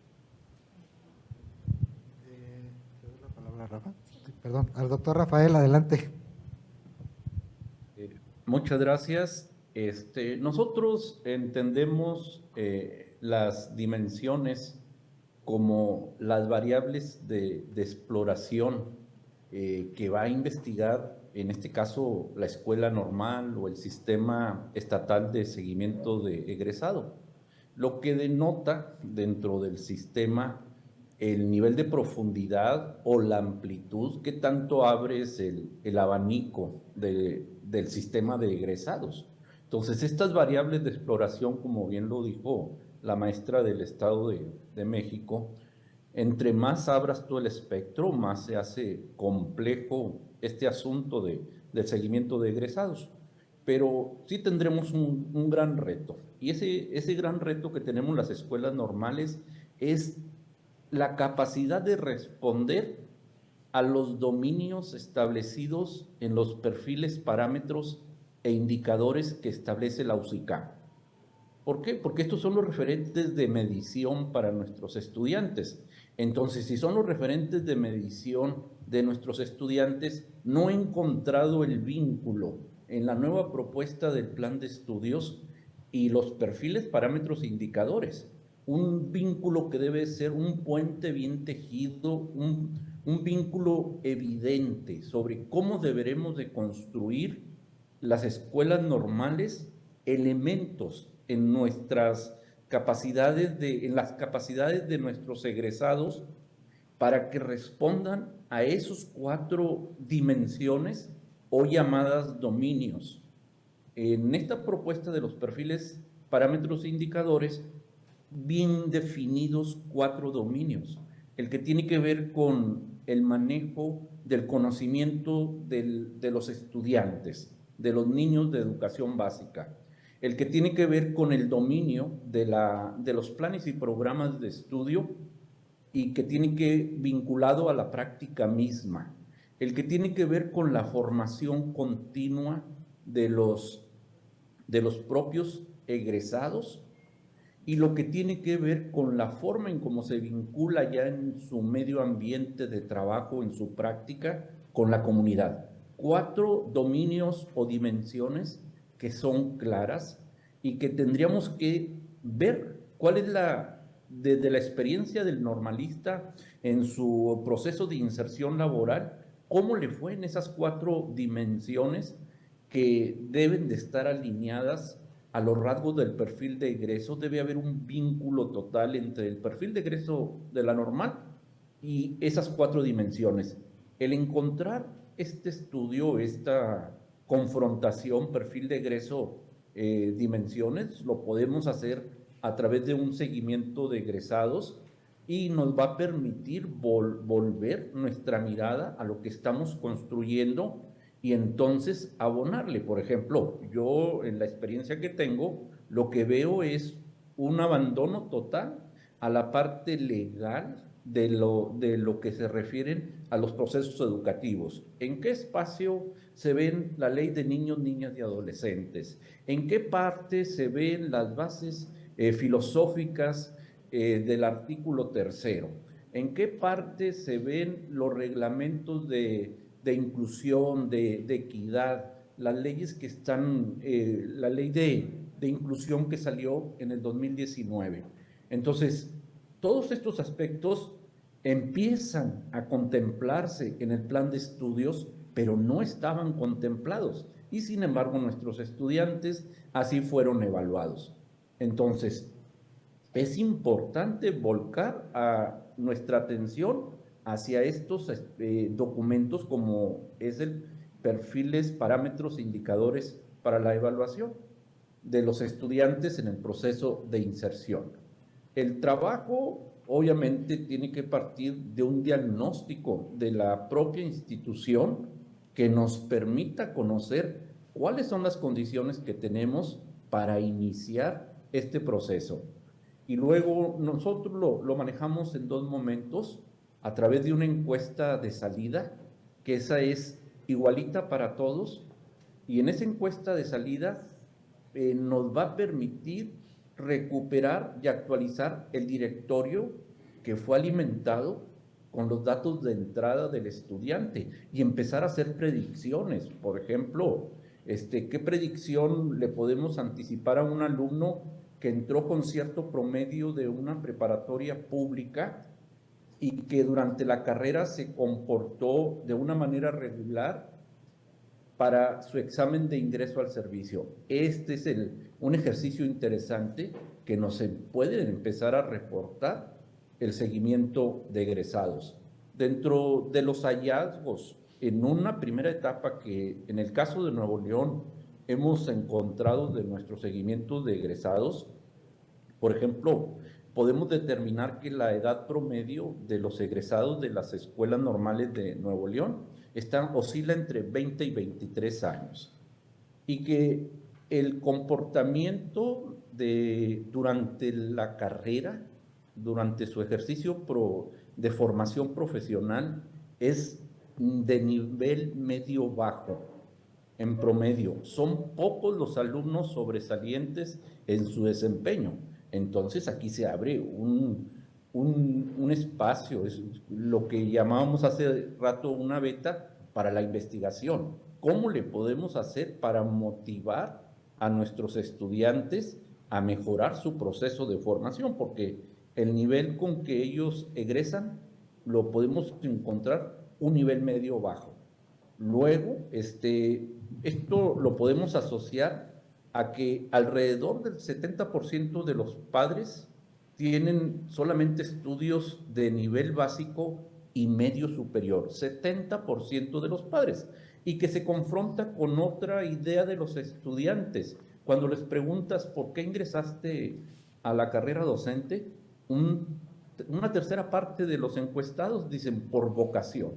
¿Te doy la palabra, Rafa? Perdón, al doctor Rafael, adelante. Muchas gracias. Nosotros entendemos las dimensiones como las variables de exploración que va a investigar, en este caso, la escuela normal o el sistema estatal de seguimiento de egresado, lo que denota dentro del sistema el nivel de profundidad o la amplitud que tanto abres el abanico del sistema de egresados. Entonces, estas variables de exploración, como bien lo dijo la maestra del Estado de México, entre más abras tú el espectro, más se hace complejo este asunto del seguimiento de egresados. Pero sí tendremos un gran reto, y ese gran reto que tenemos las escuelas normales es la capacidad de responder a los dominios establecidos en los perfiles, parámetros e indicadores que establece la UCICAM. ¿Por qué? Porque estos son los referentes de medición para nuestros estudiantes. Entonces, si son los referentes de medición de nuestros estudiantes, no he encontrado el vínculo en la nueva propuesta del plan de estudios y los perfiles, parámetros e indicadores. Un vínculo que debe ser un puente bien tejido, un vínculo evidente sobre cómo deberemos de construir las escuelas normales, elementos en nuestras capacidades, en las capacidades de nuestros egresados, para que respondan a esos 4 dimensiones o llamadas dominios. En esta propuesta de los perfiles, parámetros e indicadores, bien definidos 4 dominios. El que tiene que ver con el manejo del conocimiento de los estudiantes, de los niños de educación básica. El que tiene que ver con el dominio de los planes y programas de estudio y que tiene que vinculado a la práctica misma. El que tiene que ver con la formación continua de los propios egresados, y lo que tiene que ver con la forma en cómo se vincula ya en su medio ambiente de trabajo, en su práctica, con la comunidad. 4 dominios o dimensiones que son claras y que tendríamos que ver cuál es desde la experiencia del normalista en su proceso de inserción laboral, cómo le fue en esas 4 dimensiones que deben de estar alineadas a los rasgos del perfil de egreso. Debe haber un vínculo total entre el perfil de egreso de la normal y esas 4 dimensiones. El encontrar este estudio, esta confrontación, perfil de egreso, dimensiones, lo podemos hacer a través de un seguimiento de egresados y nos va a permitir volver nuestra mirada a lo que estamos construyendo y entonces abonarle. Por ejemplo, yo en la experiencia que tengo, lo que veo es un abandono total a la parte legal de lo que se refieren a los procesos educativos. ¿En qué espacio se ven la ley de niños, niñas y adolescentes? ¿En qué parte se ven las bases filosóficas del artículo 3? ¿En qué parte se ven los reglamentos de inclusión, de equidad, las leyes que están, la ley de inclusión que salió en el 2019? Entonces, todos estos aspectos empiezan a contemplarse en el plan de estudios, pero no estaban contemplados. Y sin embargo, nuestros estudiantes así fueron evaluados. Entonces, es importante volcar a nuestra atención hacia estos documentos como es el perfiles, parámetros, indicadores para la evaluación de los estudiantes en el proceso de inserción. El trabajo obviamente tiene que partir de un diagnóstico de la propia institución que nos permita conocer cuáles son las condiciones que tenemos para iniciar este proceso. Y luego nosotros lo manejamos en dos momentos, a través de una encuesta de salida, que esa es igualita para todos, y en esa encuesta de salida nos va a permitir recuperar y actualizar el directorio que fue alimentado con los datos de entrada del estudiante y empezar a hacer predicciones. Por ejemplo, ¿qué predicción le podemos anticipar a un alumno que entró con cierto promedio de una preparatoria pública y que durante la carrera se comportó de una manera regular para su examen de ingreso al servicio? Este es un ejercicio interesante que nos puede empezar a reportar el seguimiento de egresados. Dentro de los hallazgos, en una primera etapa que en el caso de Nuevo León hemos encontrado de nuestro seguimiento de egresados, por ejemplo, podemos determinar que la edad promedio de los egresados de las escuelas normales de Nuevo León oscila entre 20 y 23 años, y que el comportamiento durante la carrera, durante su ejercicio de formación profesional, es de nivel medio-bajo en promedio. Son pocos los alumnos sobresalientes en su desempeño. Entonces aquí se abre un espacio, es lo que llamábamos hace rato una beta para la investigación. ¿Cómo le podemos hacer para motivar a nuestros estudiantes a mejorar su proceso de formación? Porque el nivel con que ellos egresan lo podemos encontrar un nivel medio bajo. Luego, esto lo podemos asociar a que alrededor del 70% de los padres tienen solamente estudios de nivel básico y medio superior, 70% de los padres, y que se confronta con otra idea de los estudiantes. Cuando les preguntas por qué ingresaste a la carrera docente, una tercera parte de los encuestados dicen por vocación.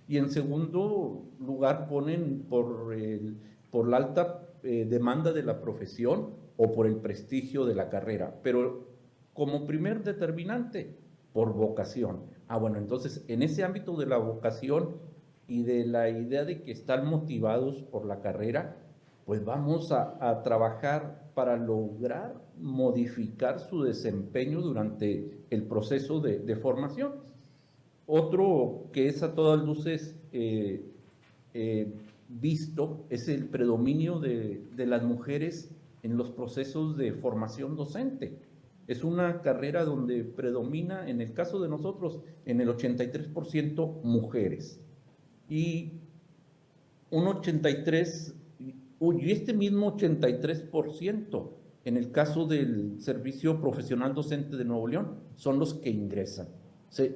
Y en segundo lugar ponen por la alta demanda de la profesión o por el prestigio de la carrera, pero como primer determinante, por vocación. Bueno, entonces en ese ámbito de la vocación y de la idea de que están motivados por la carrera, pues vamos a trabajar para lograr modificar su desempeño durante el proceso de formación. Otro que es a todas luces visto es el predominio de las mujeres en los procesos de formación docente. Es una carrera donde predomina, en el caso de nosotros, en el 83% mujeres. Y un 83%, y este mismo 83%, en el caso del Servicio Profesional Docente de Nuevo León, son los que ingresan.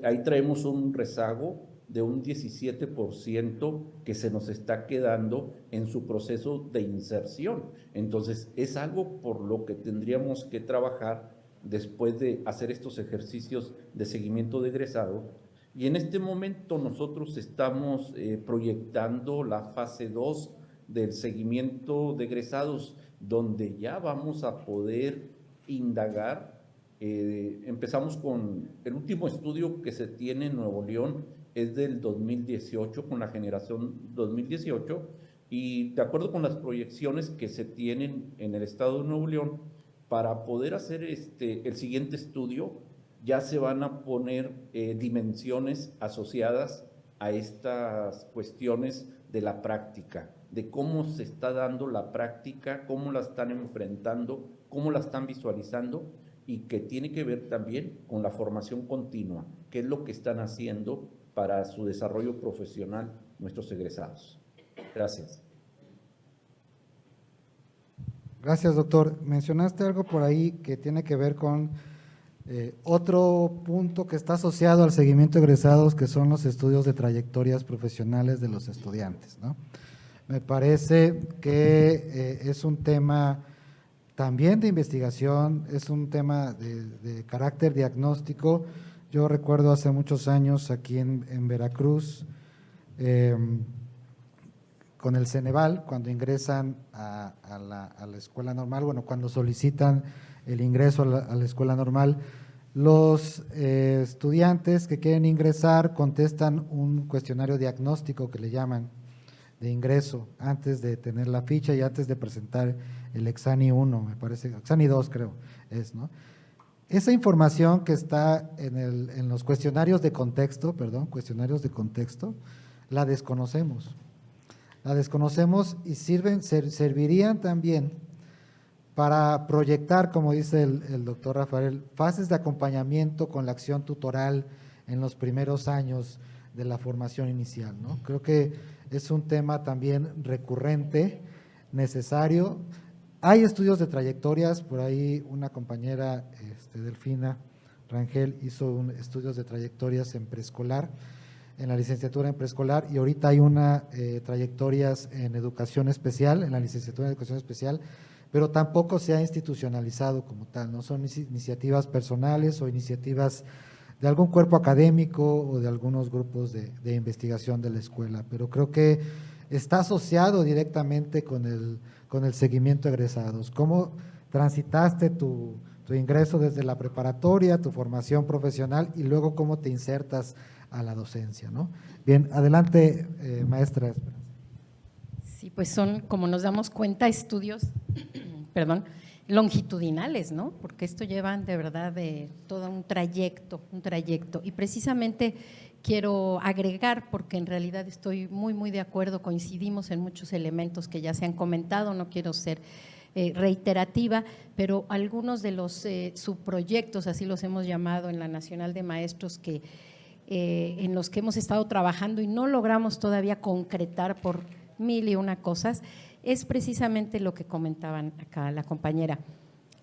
Ahí traemos un rezago de un 17% que se nos está quedando en su proceso de inserción. Entonces, es algo por lo que tendríamos que trabajar después de hacer estos ejercicios de seguimiento de egresado. Y en este momento nosotros estamos proyectando la fase 2 del seguimiento de egresados, donde ya vamos a poder indagar Empezamos con el último estudio que se tiene en Nuevo León, es del 2018, con la generación 2018, y de acuerdo con las proyecciones que se tienen en el estado de Nuevo León, para poder hacer el siguiente estudio, ya se van a poner dimensiones asociadas a estas cuestiones de la práctica, de cómo se está dando la práctica, cómo la están enfrentando, cómo la están visualizando, y que tiene que ver también con la formación continua, qué es lo que están haciendo para su desarrollo profesional nuestros egresados. Gracias. Gracias, doctor. Mencionaste algo por ahí que tiene que ver con otro punto que está asociado al seguimiento de egresados, que son los estudios de trayectorias profesionales de los estudiantes, ¿no? Me parece que es un tema también de investigación, es un tema de carácter diagnóstico. Yo recuerdo hace muchos años aquí en Veracruz, con el Ceneval, cuando ingresan a la escuela normal, bueno, cuando solicitan el ingreso a la escuela normal, los estudiantes que quieren ingresar contestan un cuestionario diagnóstico que le llaman de ingreso antes de tener la ficha y antes de presentar el Exani 1, me parece, Exani 2 creo es, ¿no? Esa información que está en los cuestionarios de contexto, la desconocemos. La desconocemos y servirían también para proyectar, como dice el doctor Rafael, fases de acompañamiento con la acción tutoral en los primeros años de la formación inicial, ¿no? Creo que es un tema también recurrente, necesario. Hay estudios de trayectorias, por ahí una compañera, Delfina Rangel, hizo estudios de trayectorias en preescolar, en la licenciatura en preescolar, y ahorita hay trayectorias en educación especial, en la licenciatura en educación especial, pero tampoco se ha institucionalizado como tal, no son iniciativas personales o iniciativas de algún cuerpo académico o de algunos grupos de investigación de la escuela, pero creo que está asociado directamente con el seguimiento de egresados. ¿Cómo transitaste tu ingreso desde la preparatoria, tu formación profesional y luego cómo te insertas a la docencia, ¿no? Bien, adelante, maestra. Sí, pues son, como nos damos cuenta, estudios, perdón, longitudinales, ¿no? Porque esto lleva de verdad de todo un trayecto, y precisamente quiero agregar, porque en realidad estoy muy de acuerdo, coincidimos en muchos elementos que ya se han comentado, no quiero ser reiterativa, pero algunos de los subproyectos, así los hemos llamado en la Nacional de Maestros, en los que hemos estado trabajando y no logramos todavía concretar por mil y una cosas, es precisamente lo que comentaban acá la compañera.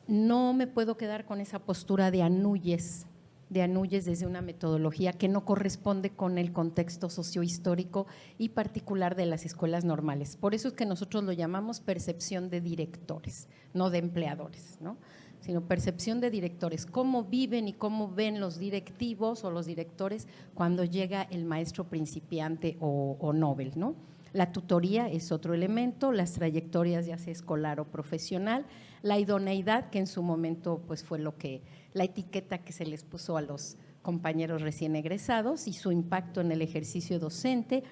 No me puedo quedar con esa postura de anuyes desde una metodología que no corresponde con el contexto sociohistórico y particular de las escuelas normales. Por eso es que nosotros lo llamamos percepción de directores, no de empleadores, ¿no? Sino percepción de directores, cómo viven y cómo ven los directivos o los directores cuando llega el maestro principiante o novel, ¿no? La tutoría es otro elemento, las trayectorias ya sea escolar o profesional, la idoneidad, que en su momento pues fue la etiqueta que se les puso a los compañeros recién egresados y su impacto en el ejercicio docente.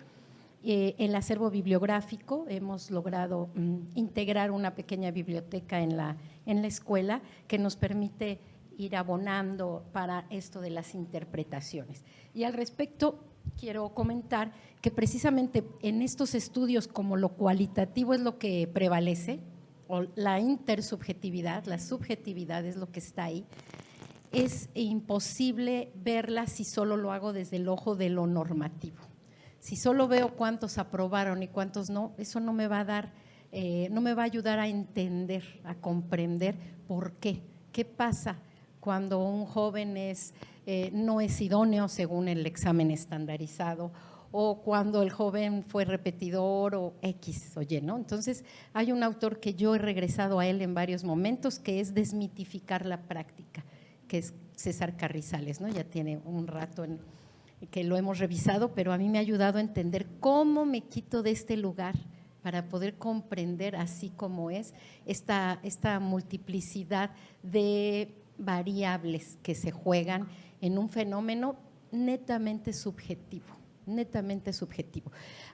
El acervo bibliográfico, hemos logrado integrar una pequeña biblioteca en la escuela que nos permite ir abonando para esto de las interpretaciones. Y al respecto, quiero comentar que precisamente en estos estudios, como lo cualitativo es lo que prevalece, o la intersubjetividad, la subjetividad es lo que está ahí, es imposible verla si solo lo hago desde el ojo de lo normativo. Si solo veo cuántos aprobaron y cuántos no, eso no me va a dar, no me va a ayudar a entender, a comprender por qué. ¿Qué pasa cuando un joven no es idóneo según el examen estandarizado, o cuando el joven fue repetidor o X o Y, ¿no? Entonces, hay un autor que yo he regresado a él en varios momentos, que es desmitificar la práctica, que es César Carrizales, ¿no? Ya tiene un rato que lo hemos revisado, pero a mí me ha ayudado a entender cómo me quito de este lugar para poder comprender así como es esta multiplicidad de variables que se juegan en un fenómeno netamente subjetivo.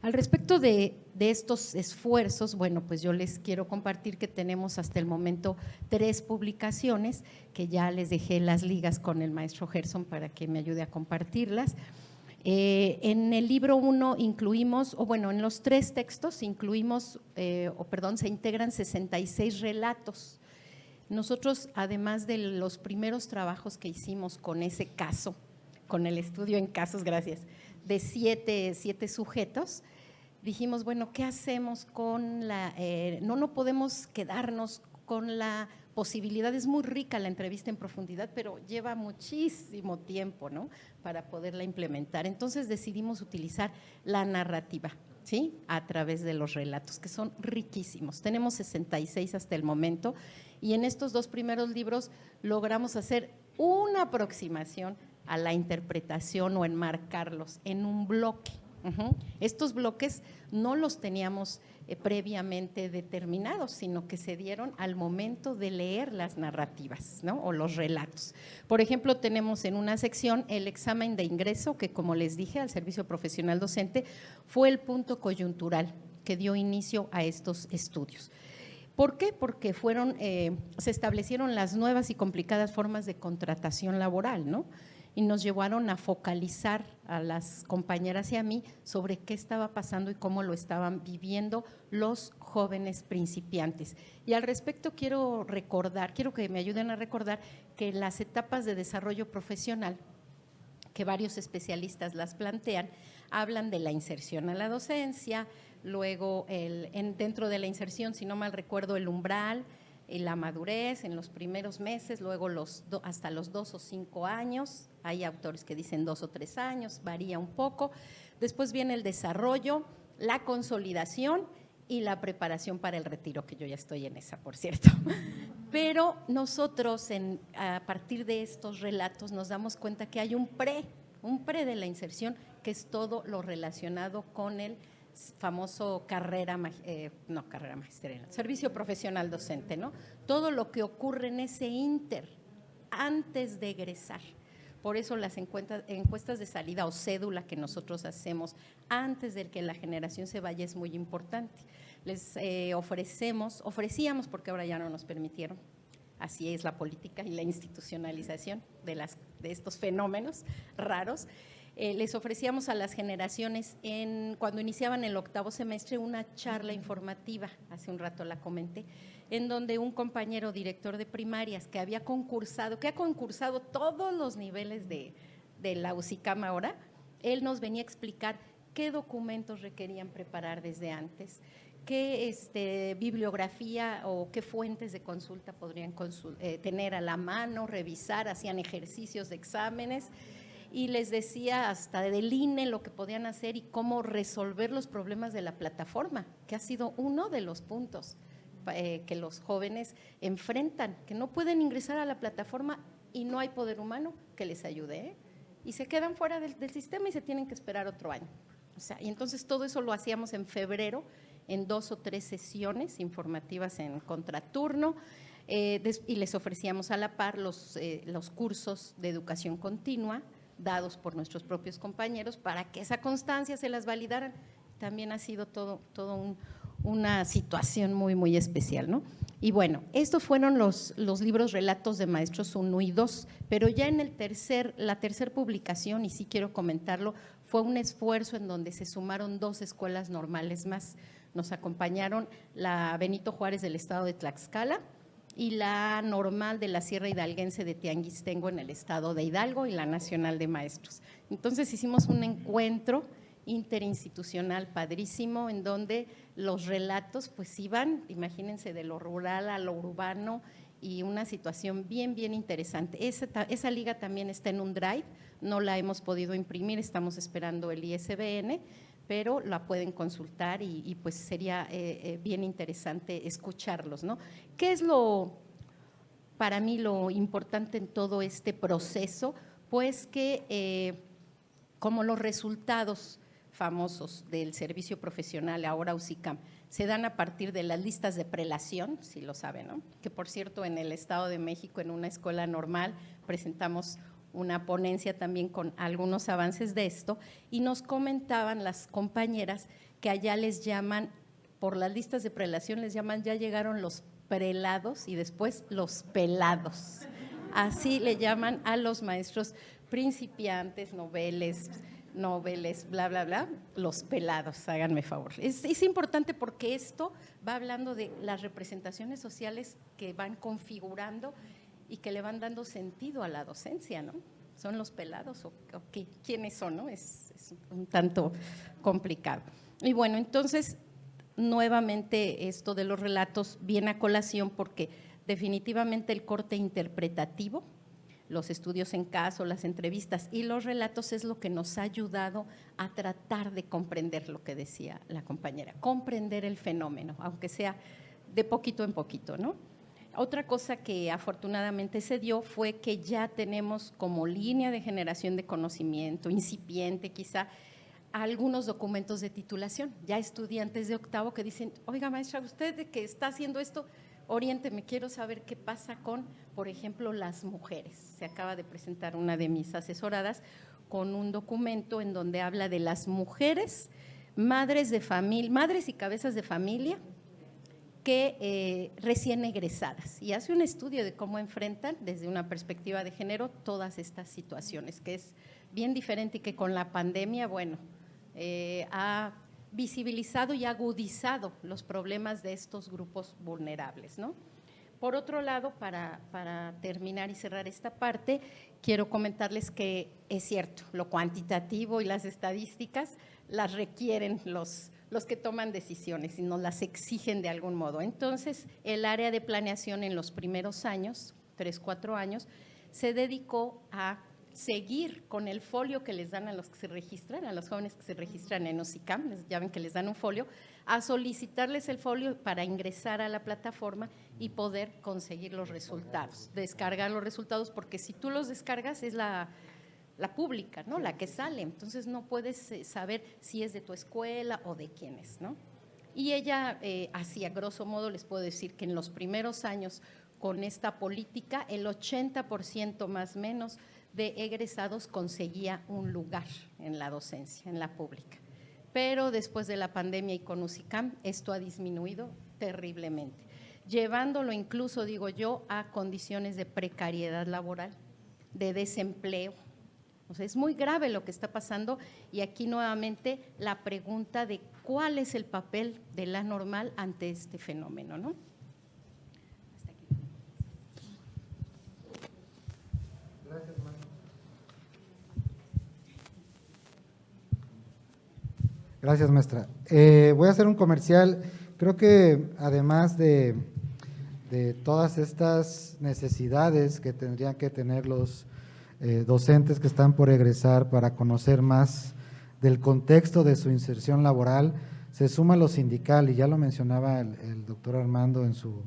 Al respecto de estos esfuerzos, bueno, pues yo les quiero compartir que tenemos hasta el momento 3 publicaciones, que ya les dejé las ligas con el maestro Gerson para que me ayude a compartirlas. En el libro 1 incluimos, o bueno, en los 3 textos incluimos, se integran 66 relatos. Nosotros, además de los primeros trabajos que hicimos con ese caso, con el estudio en casos, gracias, de 7 sujetos, dijimos, bueno, ¿qué hacemos con la… no podemos quedarnos con la posibilidad, es muy rica la entrevista en profundidad, pero lleva muchísimo tiempo, ¿no?, para poderla implementar. Entonces decidimos utilizar la narrativa, ¿sí?, a través de los relatos, que son riquísimos. Tenemos 66 hasta el momento y en estos 2 primeros libros logramos hacer una aproximación a la interpretación o enmarcarlos en un bloque. Estos bloques no los teníamos previamente determinados, sino que se dieron al momento de leer las narrativas, ¿no?, o los relatos. Por ejemplo, tenemos en una sección el examen de ingreso, que como les dije, al servicio profesional docente, fue el punto coyuntural que dio inicio a estos estudios. ¿Por qué? Porque se establecieron las nuevas y complicadas formas de contratación laboral, ¿no?, y nos llevaron a focalizar a las compañeras y a mí sobre qué estaba pasando y cómo lo estaban viviendo los jóvenes principiantes. Y al respecto quiero que me ayuden a recordar que las etapas de desarrollo profesional, que varios especialistas las plantean, hablan de la inserción a la docencia, luego dentro de la inserción, si no mal recuerdo, el umbral, la madurez en los primeros meses, luego hasta los 2 o 5 años, hay autores que dicen 2 o 3 años, varía un poco. Después viene el desarrollo, la consolidación y la preparación para el retiro, que yo ya estoy en esa, por cierto. Pero nosotros, a partir de estos relatos, nos damos cuenta que hay un pre de la inserción, que es todo lo relacionado con el famoso servicio profesional docente, ¿no? Todo lo que ocurre en ese antes de egresar. Por eso las encuestas de salida o cédula que nosotros hacemos antes de que la generación se vaya es muy importante. Les ofrecíamos, porque ahora ya no nos permitieron, así es la política y la institucionalización de estos fenómenos raros. Les ofrecíamos a las generaciones, cuando iniciaban el 8º semestre, una charla informativa, hace un rato la comenté, en donde un compañero director de primarias que ha concursado todos los niveles de la UCICAM ahora, él nos venía a explicar qué documentos requerían preparar desde antes, qué bibliografía o qué fuentes de consulta podrían tener a la mano, revisar, hacían ejercicios de exámenes, y les decía hasta del INE lo que podían hacer y cómo resolver los problemas de la plataforma, que ha sido uno de los puntos que los jóvenes enfrentan, que no pueden ingresar a la plataforma y no hay poder humano que les ayude, y se quedan fuera del sistema y se tienen que esperar otro año. Y entonces todo eso lo hacíamos en febrero, en 2 o 3 sesiones informativas en contraturno, y les ofrecíamos a la par los cursos de educación continua dados por nuestros propios compañeros para que esa constancia se las validaran. También ha sido todo una situación muy, muy especial, ¿no? Y bueno, estos fueron los libros relatos de maestros 1 y 2, pero ya en la tercera publicación, y sí quiero comentarlo, fue un esfuerzo en donde se sumaron 2 escuelas normales más. Nos acompañaron la Benito Juárez del estado de Tlaxcala y la normal de la Sierra Hidalguense de Tianguistengo en el estado de Hidalgo y la Nacional de Maestros. Entonces hicimos un encuentro interinstitucional padrísimo en donde los relatos pues iban, imagínense, de lo rural a lo urbano, y una situación bien, bien interesante. Esa liga también está en un drive, no la hemos podido imprimir, estamos esperando el ISBN, pero la pueden consultar y pues sería bien interesante escucharlos, ¿no? ¿Qué es para mí lo importante en todo este proceso? Pues que como los resultados famosos del servicio profesional, ahora UCICAM, se dan a partir de las listas de prelación, si lo saben, ¿no? Que por cierto en el Estado de México, en una escuela normal, presentamos una ponencia también con algunos avances de esto y nos comentaban las compañeras que allá les llaman, por las listas de prelación les llaman, ya llegaron los prelados y después los pelados. Así le llaman a los maestros principiantes, noveles, bla, bla, bla, los pelados, háganme favor. Es importante porque esto va hablando de las representaciones sociales que van configurando y que le van dando sentido a la docencia, ¿no? ¿Son los pelados o qué? ¿Quiénes son, no? Es un tanto complicado. Y bueno, entonces, nuevamente esto de los relatos viene a colación porque definitivamente el corte interpretativo, los estudios en caso, las entrevistas y los relatos es lo que nos ha ayudado a tratar de comprender lo que decía la compañera, comprender el fenómeno, aunque sea de poquito en poquito, ¿no? Otra cosa que afortunadamente se dio fue que ya tenemos como línea de generación de conocimiento, incipiente quizá, algunos documentos de titulación, ya estudiantes de octavo que dicen, oiga maestra, usted que está haciendo esto, oriénteme, quiero saber qué pasa con, por ejemplo, las mujeres. Se acaba de presentar una de mis asesoradas con un documento en donde habla de las mujeres, madres de familia, madres y cabezas de familia que recién egresadas y hace un estudio de cómo enfrentan desde una perspectiva de género todas estas situaciones, que es bien diferente y que con la pandemia, bueno, ha visibilizado y agudizado los problemas de estos grupos vulnerables, ¿no? Por otro lado, para terminar y cerrar esta parte, quiero comentarles que es cierto, lo cuantitativo y las estadísticas las requieren los que toman decisiones y nos las exigen de algún modo. Entonces, el área de planeación en los primeros años, 3, 4 años, se dedicó a seguir con el folio que les dan a los que se registran, a los jóvenes que se registran en UCICAM, ya ven que les dan un folio, a solicitarles el folio para ingresar a la plataforma y poder conseguir los resultados, descargar los resultados, porque si tú los descargas es la pública, ¿no? La que sale, entonces no puedes saber si es de tu escuela o de quién es, ¿no? Y ella, así a grosso modo les puedo decir que en los primeros años con esta política, el 80% más o menos de egresados conseguía un lugar en la docencia, en la pública. Pero después de la pandemia y con UCICAM, esto ha disminuido terriblemente, llevándolo incluso, digo yo, a condiciones de precariedad laboral, de desempleo. O sea, es muy grave lo que está pasando y aquí nuevamente la pregunta de cuál es el papel de la normal ante este fenómeno, ¿no? Hasta aquí. Gracias, maestra. Gracias, maestra. Voy a hacer un comercial. Creo que además de todas estas necesidades que tendrían que tener los docentes que están por egresar para conocer más del contexto de su inserción laboral, se suma lo sindical, y ya lo mencionaba el doctor Armando en su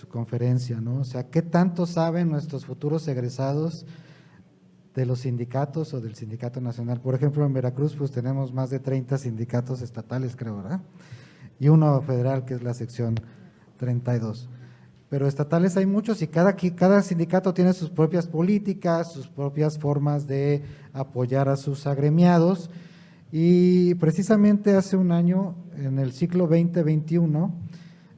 conferencia, ¿no? O sea, ¿qué tanto saben nuestros futuros egresados de los sindicatos o del Sindicato Nacional? Por ejemplo, en Veracruz pues tenemos más de 30 sindicatos estatales, creo, ¿verdad? Y uno federal, que es la sección 32. Pero estatales hay muchos y cada sindicato tiene sus propias políticas, sus propias formas de apoyar a sus agremiados. Y precisamente hace un año, en el ciclo 2021,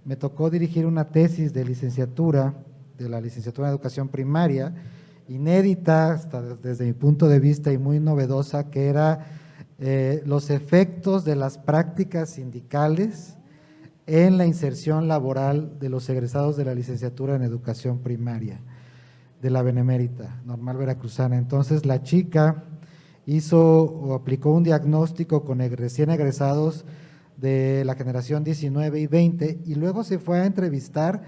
me tocó dirigir una tesis de licenciatura, de la licenciatura en educación primaria, inédita hasta desde mi punto de vista y muy novedosa, que era los efectos de las prácticas sindicales en la inserción laboral de los egresados de la licenciatura en educación primaria de la Benemérita Normal Veracruzana. Entonces la chica hizo o aplicó un diagnóstico con recién egresados de la generación 19 y 20 y luego se fue a entrevistar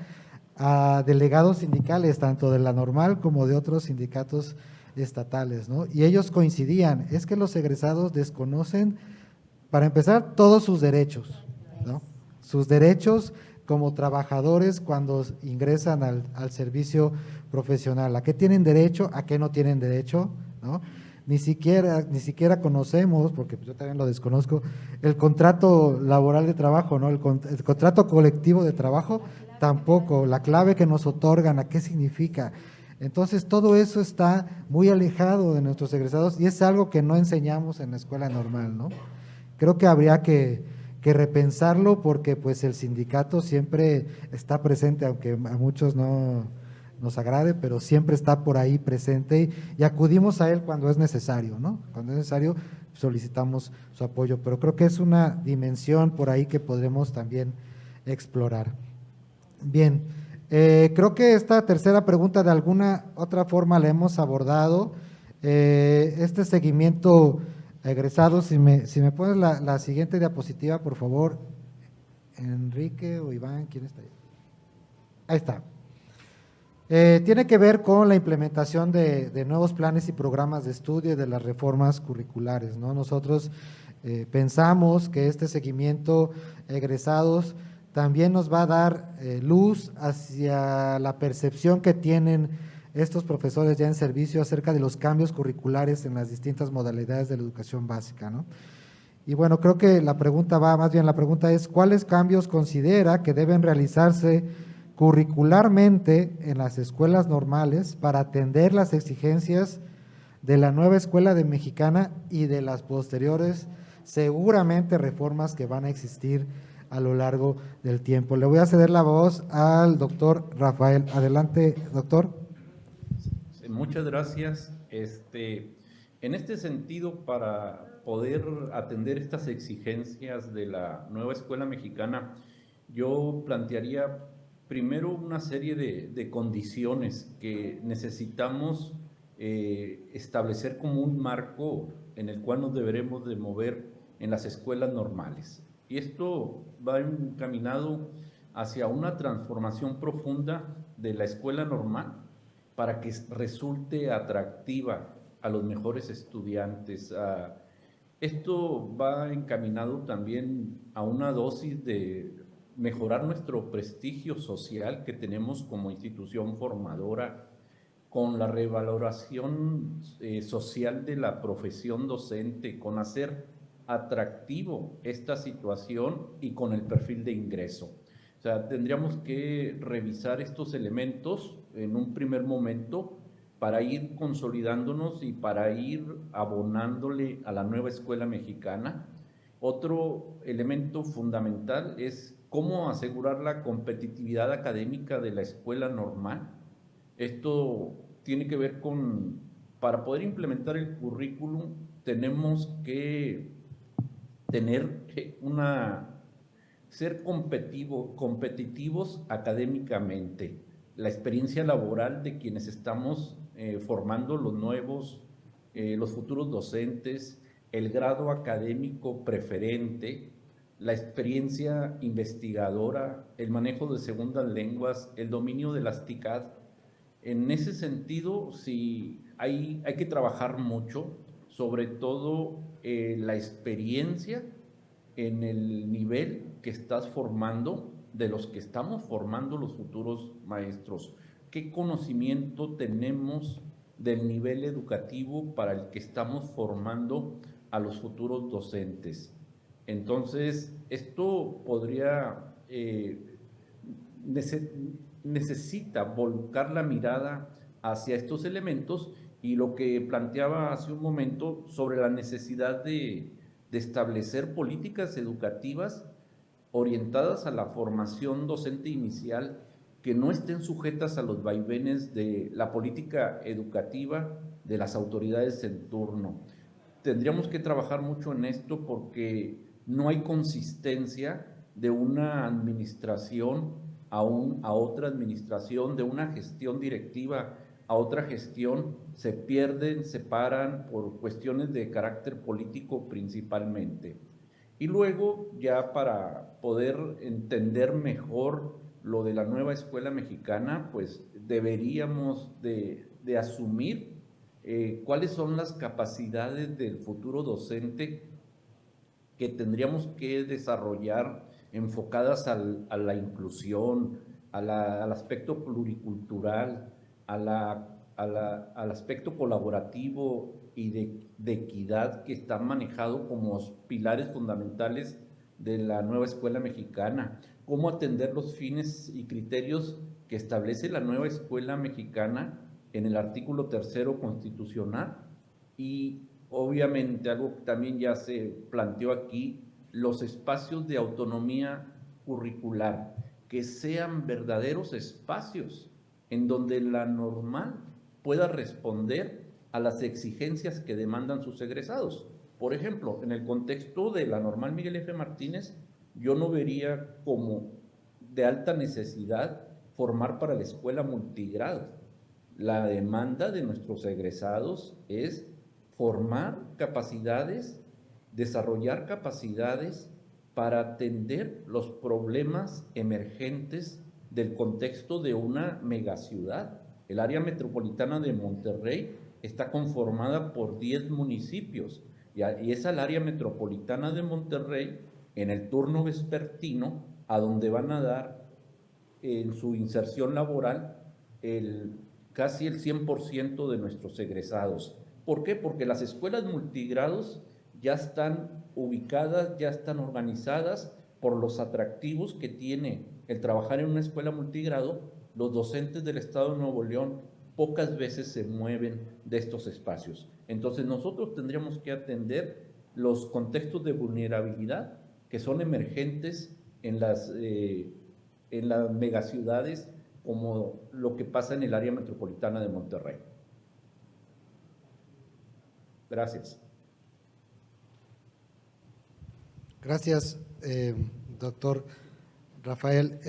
a delegados sindicales, tanto de la Normal como de otros sindicatos estatales, ¿no? Y ellos coincidían, es que los egresados desconocen, para empezar, todos sus derechos, ¿no? Sus derechos como trabajadores cuando ingresan al servicio profesional, a qué tienen derecho, a qué no tienen derecho, ¿no? ni siquiera conocemos, porque yo también lo desconozco, el contrato laboral de trabajo, ¿no? El contrato colectivo de trabajo, tampoco, la clave que nos otorgan, a qué significa. Entonces, todo eso está muy alejado de nuestros egresados y es algo que no enseñamos en la escuela normal, ¿no? Creo que habría que repensarlo porque pues el sindicato siempre está presente, aunque a muchos no nos agrade, pero siempre está por ahí presente y acudimos a él cuando es necesario, ¿no? Cuando es necesario solicitamos su apoyo, pero creo que es una dimensión por ahí que podremos también explorar. Bien, creo que esta tercera pregunta de alguna otra forma la hemos abordado. Este seguimiento egresado, si me pones la siguiente diapositiva, por favor, Enrique o Iván, ¿quién está ahí? Ahí está. Tiene que ver con la implementación de nuevos planes y programas de estudio y de las reformas curriculares, ¿no? Nosotros pensamos que este seguimiento egresados también nos va a dar luz hacia la percepción que tienen estos profesores ya en servicio acerca de los cambios curriculares en las distintas modalidades de la educación básica, ¿no? Y bueno, creo que la pregunta es, ¿cuáles cambios considera que deben realizarse curricularmente en las escuelas normales para atender las exigencias de la nueva escuela de mexicana y de las posteriores, seguramente reformas que van a existir a lo largo del tiempo? Le voy a ceder la voz al doctor Rafael. Adelante, doctor. Muchas gracias. En este sentido, para poder atender estas exigencias de la nueva escuela mexicana, yo plantearía primero una serie de condiciones que necesitamos establecer como un marco en el cual nos deberemos de mover en las escuelas normales. Y esto va encaminado hacia una transformación profunda de la escuela normal para que resulte atractiva a los mejores estudiantes. Esto va encaminado también a una dosis de mejorar nuestro prestigio social que tenemos como institución formadora, con la revaloración social de la profesión docente, con hacer atractivo esta situación y con el perfil de ingreso. O sea, tendríamos que revisar estos elementos en un primer momento para ir consolidándonos y para ir abonándole a la nueva escuela mexicana. Otro elemento fundamental es cómo asegurar la competitividad académica de la escuela normal. Esto tiene que ver con, para poder implementar el currículum, tenemos que tener ser competitivos académicamente. La experiencia laboral de quienes estamos formando los futuros docentes, el grado académico preferente, la experiencia investigadora, el manejo de segundas lenguas, el dominio de las TICAD. En ese sentido, sí, hay que trabajar mucho, sobre todo la experiencia en el nivel que estás formando, de los que estamos formando los futuros maestros. ¿Qué conocimiento tenemos del nivel educativo para el que estamos formando a los futuros docentes? Entonces, esto podría, necesita volcar la mirada hacia estos elementos y lo que planteaba hace un momento sobre la necesidad de establecer políticas educativas orientadas a la formación docente inicial que no estén sujetas a los vaivenes de la política educativa de las autoridades en turno. Tendríamos que trabajar mucho en esto porque no hay consistencia de una administración a otra administración, de una gestión directiva a otra gestión, se pierden, se paran por cuestiones de carácter político principalmente. Y luego, ya para poder entender mejor lo de la nueva escuela mexicana, pues deberíamos de asumir cuáles son las capacidades del futuro docente que tendríamos que desarrollar enfocadas a la inclusión, al aspecto pluricultural, a al aspecto colaborativo y de equidad que están manejados como pilares fundamentales de la nueva escuela mexicana, cómo atender los fines y criterios que establece la nueva escuela mexicana en el artículo 3º constitucional, y obviamente algo que también ya se planteó aquí, los espacios de autonomía curricular, que sean verdaderos espacios en donde la normal pueda responder a las exigencias que demandan sus egresados. Por ejemplo, en el contexto de la normal Miguel F. Martínez, yo no vería como de alta necesidad formar para la escuela multigrado. La demanda de nuestros egresados es formar capacidades, desarrollar capacidades para atender los problemas emergentes del contexto de una megaciudad. El área metropolitana de Monterrey está conformada por 10 municipios y es al área metropolitana de Monterrey, en el turno vespertino, a donde van a dar en su inserción laboral casi el 100% de nuestros egresados. ¿Por qué? Porque las escuelas multigrados ya están ubicadas, ya están organizadas por los atractivos que tiene el trabajar en una escuela multigrado. Los docentes del Estado de Nuevo León pocas veces se mueven de estos espacios. Entonces nosotros tendríamos que atender los contextos de vulnerabilidad que son emergentes en las megaciudades, como lo que pasa en el área metropolitana de Monterrey. Gracias. Gracias, doctor Rafael.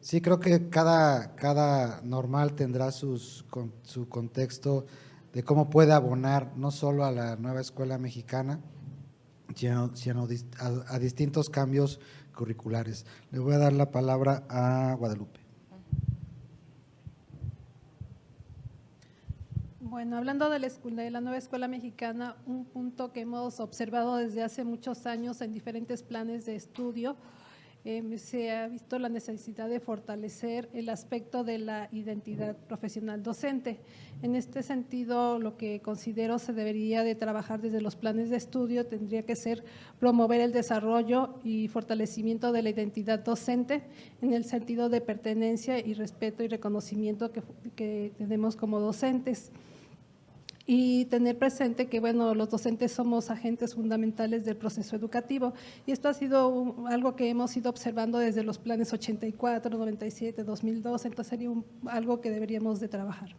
Sí, creo que cada normal tendrá su contexto de cómo puede abonar no solo a la nueva escuela mexicana, sino a distintos cambios curriculares. Le voy a dar la palabra a Guadalupe. Bueno, hablando de la nueva escuela mexicana, un punto que hemos observado desde hace muchos años en diferentes planes de estudio, se ha visto la necesidad de fortalecer el aspecto de la identidad profesional docente. En este sentido, lo que considero se debería de trabajar desde los planes de estudio tendría que ser promover el desarrollo y fortalecimiento de la identidad docente en el sentido de pertenencia y respeto y reconocimiento que tenemos como docentes. Y tener presente que, bueno, los docentes somos agentes fundamentales del proceso educativo, y esto ha sido algo que hemos ido observando desde los planes 84, 97, 2002, entonces sería algo que deberíamos de trabajar.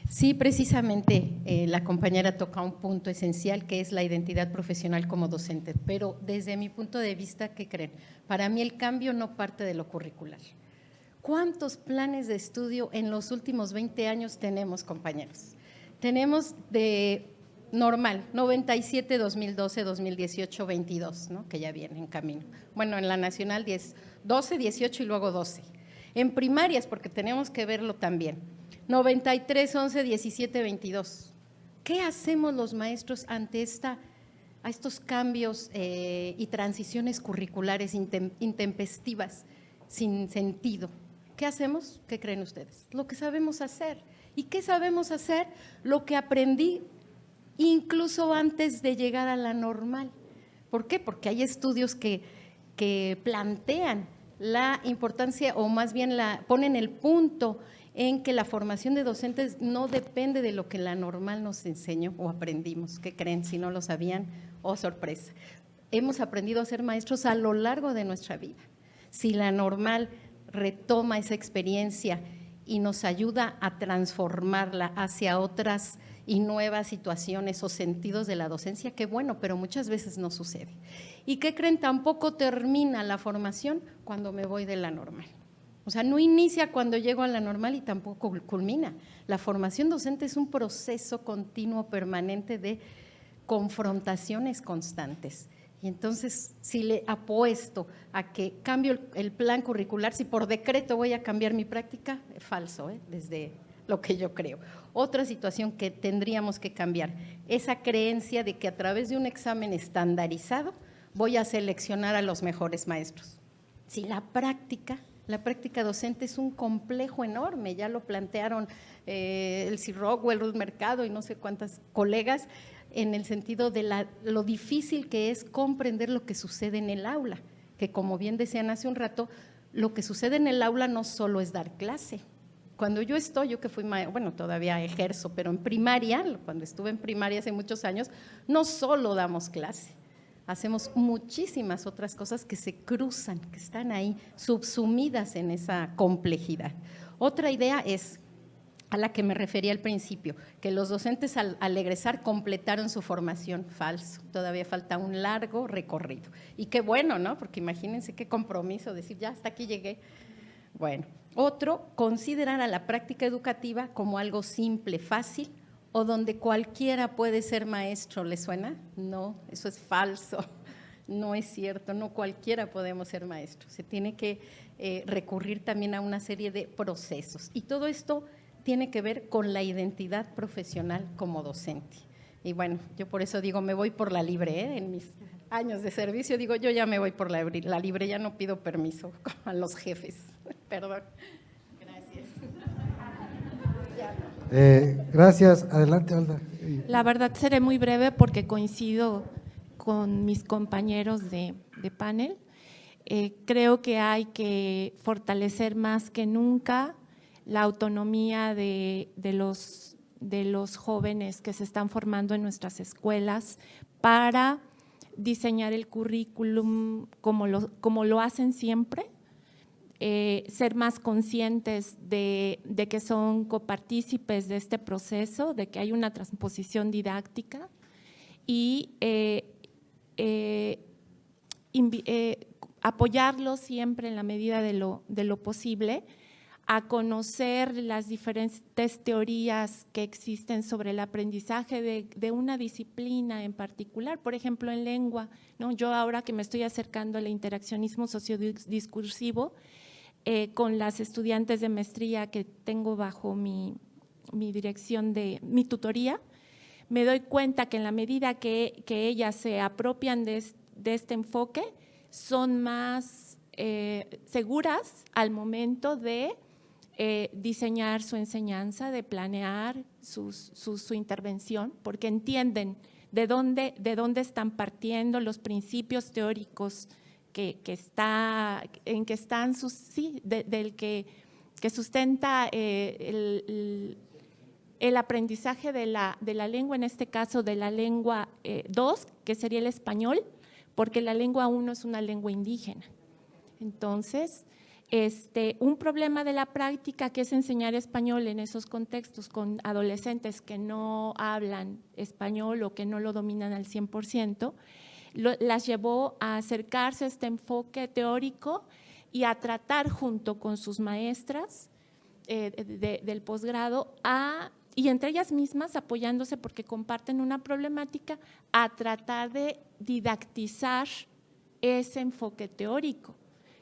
Sí, precisamente la compañera toca un punto esencial que es la identidad profesional como docente, pero desde mi punto de vista, ¿qué creen? Para mí el cambio no parte de lo curricular. ¿Cuántos planes de estudio en los últimos 20 años tenemos, compañeros? Tenemos de normal, 97, 2012, 2018, 22, ¿no? Que ya viene en camino. Bueno, en la nacional 12, 18 y luego 12. En primarias, porque tenemos que verlo también, 93, 11, 17, 22. ¿Qué hacemos los maestros ante a estos cambios y transiciones curriculares intempestivas, sin sentido? ¿Qué hacemos? ¿Qué creen ustedes? Lo que sabemos hacer. ¿Y qué sabemos hacer? Lo que aprendí incluso antes de llegar a la normal. ¿Por qué? Porque hay estudios que plantean la importancia, o más bien ponen el punto en que la formación de docentes no depende de lo que la normal nos enseñó o aprendimos. ¿Qué creen? Si no lo sabían, oh sorpresa. Hemos aprendido a ser maestros a lo largo de nuestra vida. Si la normal retoma esa experiencia y nos ayuda a transformarla hacia otras y nuevas situaciones o sentidos de la docencia, qué bueno, pero muchas veces no sucede. ¿Y qué creen? Tampoco termina la formación cuando me voy de la normal. O sea, no inicia cuando llego a la normal y tampoco culmina. La formación docente es un proceso continuo, permanente de confrontaciones constantes. Y entonces, si le apuesto a que cambio el plan curricular, si por decreto voy a cambiar mi práctica, falso, desde lo que yo creo. Otra situación que tendríamos que cambiar, esa creencia de que a través de un examen estandarizado voy a seleccionar a los mejores maestros. Si la práctica La práctica docente es un complejo enorme, ya lo plantearon el C. Rockwell, Ruth Mercado y no sé cuántas colegas, en el sentido de lo difícil que es comprender lo que sucede en el aula, que como bien decían hace un rato, lo que sucede en el aula no solo es dar clase. Cuando yo que fui bueno, todavía ejerzo, pero en primaria, cuando estuve en primaria hace muchos años, no solo damos clase, hacemos muchísimas otras cosas que se cruzan, que están ahí subsumidas en esa complejidad. Otra idea es a la que me refería al principio, que los docentes al egresar completaron su formación. Falso, todavía falta un largo recorrido. Y qué bueno, ¿no? Porque imagínense qué compromiso decir, ya hasta aquí llegué. Bueno, otro, considerar a la práctica educativa como algo simple, fácil, o donde cualquiera puede ser maestro. ¿Le suena? No, eso es falso, no es cierto, no cualquiera podemos ser maestros. Se tiene que recurrir también a una serie de procesos. Y todo esto tiene que ver con la identidad profesional como docente. Y bueno, yo por eso digo, me voy por la libre, en mis años de servicio, digo, yo ya me voy por la libre, ya no pido permiso a los jefes. Perdón. Gracias. Gracias. Adelante, Olda. La verdad seré muy breve porque coincido con mis compañeros de panel. Creo que hay que fortalecer más que nunca la autonomía de los jóvenes que se están formando en nuestras escuelas para diseñar el currículum como lo hacen siempre, ser más conscientes de que son copartícipes de este proceso, de que hay una transposición didáctica y apoyarlos siempre en la medida de lo posible, a conocer las diferentes teorías que existen sobre el aprendizaje de una disciplina en particular, por ejemplo, en lengua, ¿no? Yo ahora que me estoy acercando al interaccionismo sociodiscursivo, con las estudiantes de maestría que tengo bajo mi dirección de mi tutoría, me doy cuenta que en la medida que ellas se apropian de este enfoque, son más seguras al momento de diseñar su enseñanza, de planear su intervención, porque entienden de dónde están partiendo los principios teóricos que sustenta el aprendizaje de la lengua, en este caso de la lengua 2, que sería el español, porque la lengua 1 es una lengua indígena. Entonces, un problema de la práctica que es enseñar español en esos contextos con adolescentes que no hablan español o que no lo dominan al 100%, las llevó a acercarse a este enfoque teórico y a tratar junto con sus maestras del posgrado y entre ellas mismas apoyándose porque comparten una problemática, a tratar de didactizar ese enfoque teórico.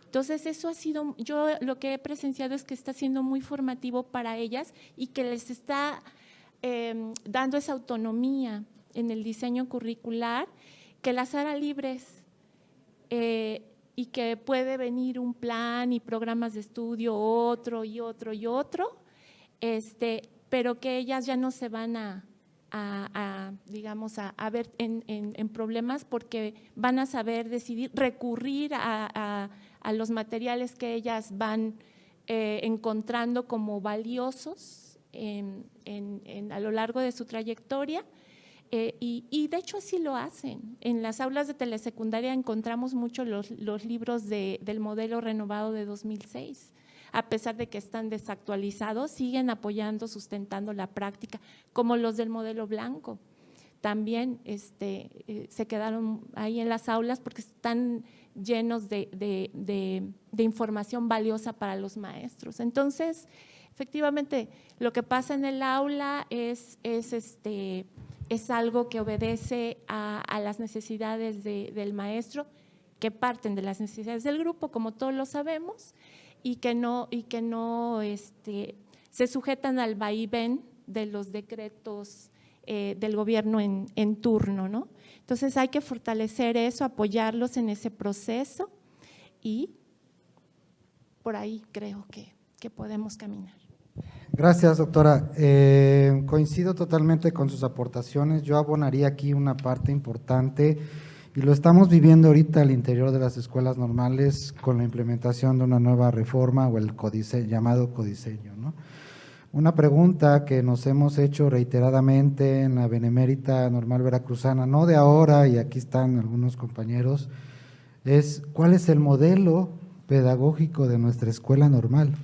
Entonces, eso ha sido, yo lo que he presenciado es que está siendo muy formativo para ellas y que les está dando esa autonomía en el diseño curricular, que las hará libres y que puede venir un plan y programas de estudio, otro y otro y otro, pero que ellas ya no se van a ver en problemas porque van a saber decidir, recurrir a los materiales que ellas van encontrando como valiosos a lo largo de su trayectoria. Y de hecho así lo hacen. En las aulas de telesecundaria encontramos mucho los libros del modelo renovado de 2006. A pesar de que están desactualizados, siguen apoyando, sustentando la práctica, como los del modelo blanco. También se quedaron ahí en las aulas porque están llenos de información valiosa para los maestros. Entonces, efectivamente, lo que pasa en el aula es algo que obedece a las necesidades del maestro, que parten de las necesidades del grupo, como todos lo sabemos, y que no se sujetan al vaivén de los decretos del gobierno en turno, ¿no? Entonces hay que fortalecer eso, apoyarlos en ese proceso y por ahí creo que podemos caminar. Gracias, doctora. Coincido totalmente con sus aportaciones. Yo abonaría aquí una parte importante y lo estamos viviendo ahorita al interior de las escuelas normales con la implementación de una nueva reforma o el llamado codiseño, ¿no? Una pregunta que nos hemos hecho reiteradamente en la Benemérita Normal Veracruzana, no de ahora, y aquí están algunos compañeros, es ¿cuál es el modelo pedagógico de nuestra escuela normal?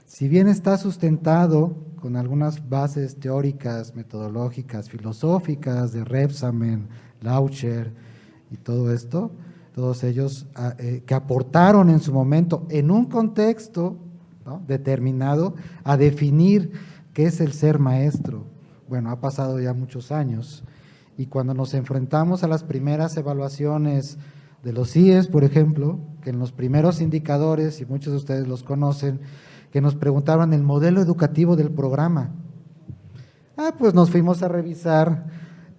Si bien está sustentado con algunas bases teóricas, metodológicas, filosóficas de Rebsamen, Laucher y todo esto, todos ellos que aportaron en su momento en un contexto, ¿no?, determinado a definir qué es el ser maestro. Bueno, ha pasado ya muchos años y cuando nos enfrentamos a las primeras evaluaciones de los CIES, por ejemplo, que en los primeros indicadores, y muchos de ustedes los conocen, que nos preguntaban el modelo educativo del programa. Pues nos fuimos a revisar,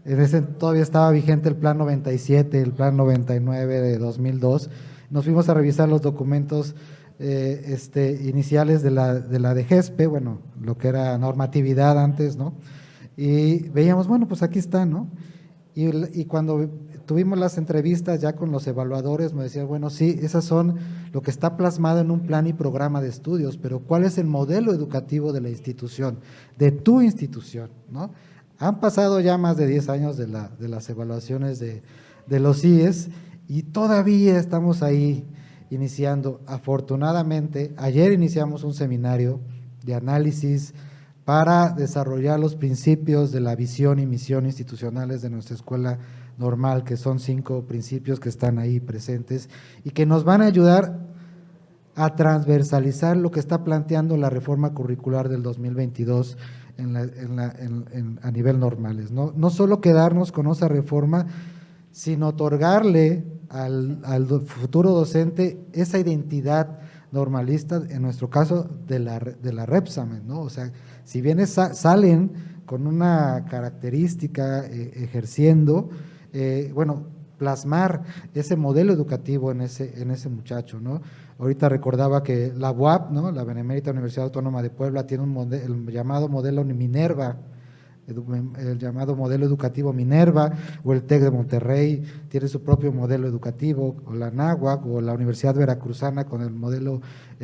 en ese todavía estaba vigente el Plan 97, el Plan 99 de 2002, nos fuimos a revisar los documentos iniciales de la DGESPE, bueno, lo que era normatividad antes, ¿no? Y veíamos, bueno, pues aquí está, ¿no? Y cuando tuvimos las entrevistas ya con los evaluadores, me decían, bueno, sí, esas son lo que está plasmado en un plan y programa de estudios, pero ¿cuál es el modelo educativo de la institución, de tu institución, ¿no? Han pasado ya más de 10 años de las evaluaciones de los CIES y todavía estamos ahí iniciando. Afortunadamente, ayer iniciamos un seminario de análisis para desarrollar los principios de la visión y misión institucionales de nuestra escuela normal, que son 5 principios que están ahí presentes y que nos van a ayudar a transversalizar lo que está planteando la reforma curricular del 2022 a nivel normales, ¿no? No solo quedarnos con esa reforma, sino otorgarle al futuro docente esa identidad normalista, en nuestro caso de la Rebsamen, ¿no? O sea, si bien salen con una característica ejerciendo, bueno, plasmar ese modelo educativo en ese muchacho, ¿no? Ahorita recordaba que la UAP, ¿no?, la Benemérita Universidad Autónoma de Puebla, tiene el llamado modelo Minerva, el llamado modelo educativo Minerva, o el TEC de Monterrey tiene su propio modelo educativo, o la Anáhuac, o la Universidad Veracruzana con el modelo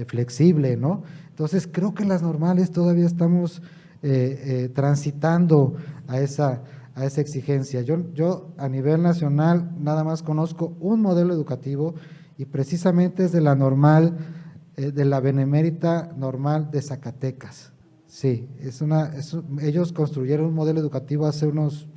flexible, ¿no? Entonces, creo que las normales todavía estamos transitando a esa exigencia. Yo a nivel nacional nada más conozco un modelo educativo y precisamente es de la normal, de la Benemérita Normal de Zacatecas. Sí, ellos construyeron un modelo educativo hace unos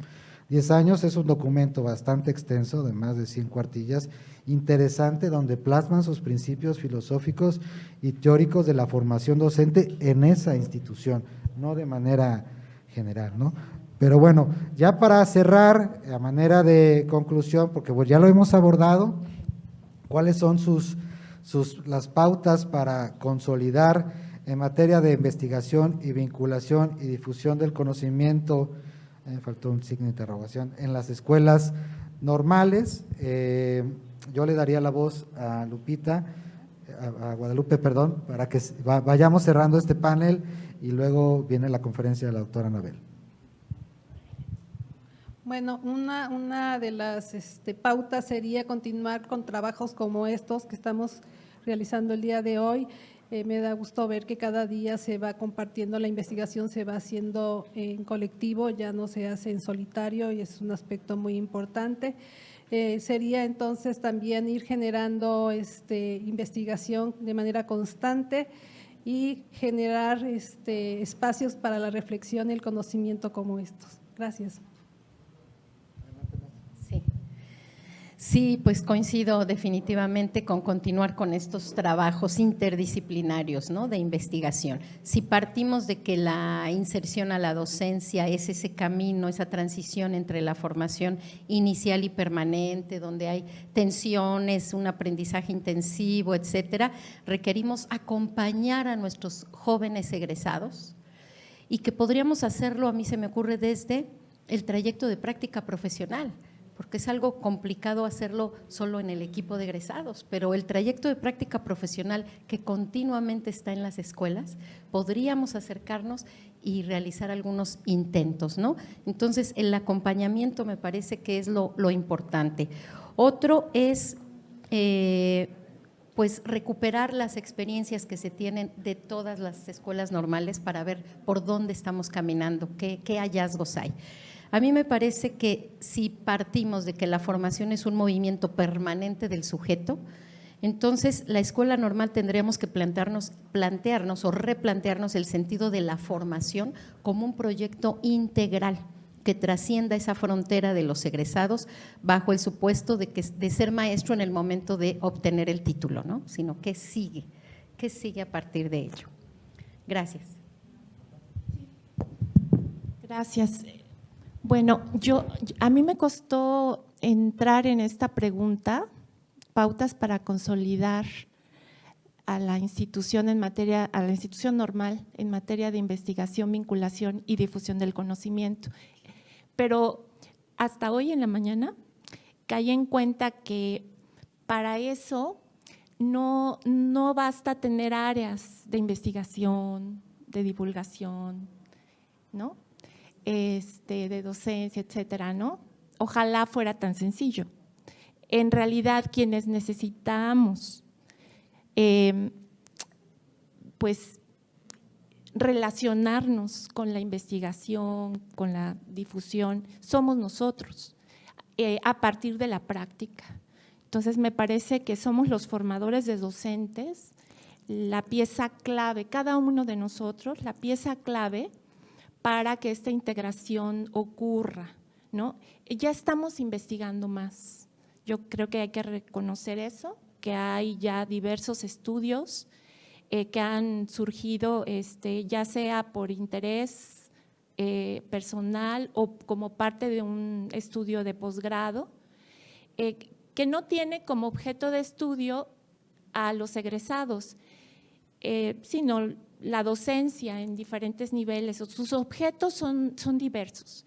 10 años, es un documento bastante extenso, de más de 100 cuartillas, interesante, donde plasman sus principios filosóficos y teóricos de la formación docente en esa institución, no de manera general, ¿no? Pero bueno, ya para cerrar, a manera de conclusión, porque ya lo hemos abordado, ¿cuáles son las pautas para consolidar en materia de investigación y vinculación y difusión del conocimiento? Me faltó un signo de interrogación, en las escuelas normales. Yo le daría la voz a Lupita, a Guadalupe, perdón, para que vayamos cerrando este panel y luego viene la conferencia de la doctora Anabel. Bueno, una de las pautas sería continuar con trabajos como estos que estamos realizando el día de hoy. Me da gusto ver que cada día se va compartiendo la investigación, se va haciendo en colectivo, ya no se hace en solitario y es un aspecto muy importante. Sería entonces también ir generando investigación de manera constante y generar espacios para la reflexión y el conocimiento como estos. Gracias. Sí, pues coincido definitivamente con continuar con estos trabajos interdisciplinarios, ¿no?, de investigación. Si partimos de que la inserción a la docencia es ese camino, esa transición entre la formación inicial y permanente, donde hay tensiones, un aprendizaje intensivo, etcétera, requerimos acompañar a nuestros jóvenes egresados y que podríamos hacerlo, a mí se me ocurre, desde el trayecto de práctica profesional. porque es algo complicado hacerlo solo en el equipo de egresados, pero el trayecto de práctica profesional que continuamente está en las escuelas, podríamos acercarnos y realizar algunos intentos, ¿no? Entonces, el acompañamiento me parece que es lo importante. Otro es pues recuperar las experiencias que se tienen de todas las escuelas normales para ver por dónde estamos caminando, qué hallazgos hay. A mí me parece que si partimos de que la formación es un movimiento permanente del sujeto, entonces la escuela normal tendríamos que plantearnos o replantearnos el sentido de la formación como un proyecto integral que trascienda esa frontera de los egresados bajo el supuesto de ser maestro en el momento de obtener el título, ¿no? Sino ¿qué sigue a partir de ello? Gracias. Gracias. Bueno, a mí me costó entrar en esta pregunta, pautas para consolidar a la institución normal en materia de investigación, vinculación y difusión del conocimiento. Pero hasta hoy en la mañana caí en cuenta que para eso no basta tener áreas de investigación, de divulgación, ¿no? De docencia, etcétera, ¿no? Ojalá fuera tan sencillo. En realidad, quienes necesitamos pues relacionarnos con la investigación, con la difusión, somos nosotros, a partir de la práctica. Entonces, me parece que somos los formadores de docentes, la pieza clave, cada uno de nosotros, la pieza clave para que esta integración ocurra, ¿no? Ya estamos investigando más. Yo creo que hay que reconocer eso, que hay ya diversos estudios que han surgido, ya sea por interés personal o como parte de un estudio de posgrado, que no tiene como objeto de estudio a los egresados, sino la docencia en diferentes niveles. Sus objetos son diversos.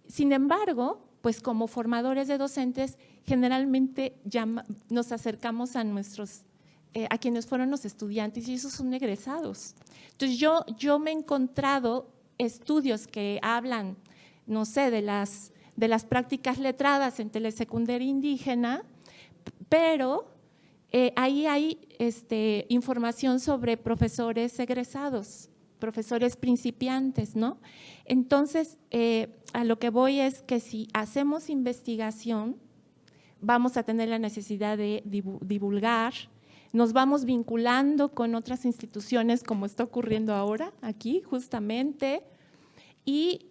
Sin embargo, pues como formadores de docentes, generalmente nos acercamos a quienes fueron los estudiantes y esos son egresados. Entonces, yo me he encontrado estudios que hablan, no sé, de las prácticas letradas en telesecundaria indígena, pero ahí hay información sobre profesores egresados, profesores principiantes, ¿no? Entonces, a lo que voy es que si hacemos investigación, vamos a tener la necesidad de divulgar, nos vamos vinculando con otras instituciones como está ocurriendo ahora aquí justamente y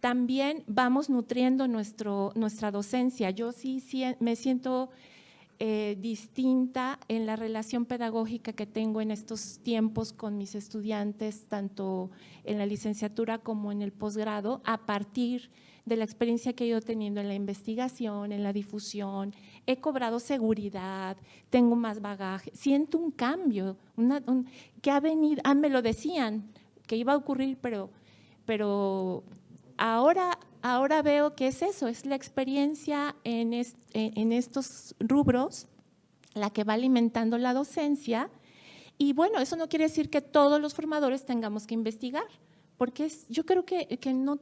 también vamos nutriendo nuestra docencia. Yo sí me siento distinta en la relación pedagógica que tengo en estos tiempos con mis estudiantes, tanto en la licenciatura como en el posgrado, a partir de la experiencia que he ido teniendo en la investigación, en la difusión. He cobrado seguridad, tengo más bagaje, siento un cambio, que ha venido, me lo decían, que iba a ocurrir, pero ahora veo que es eso, es la experiencia en estos rubros la que va alimentando la docencia. Y bueno, eso no quiere decir que todos los formadores tengamos que investigar, porque yo creo que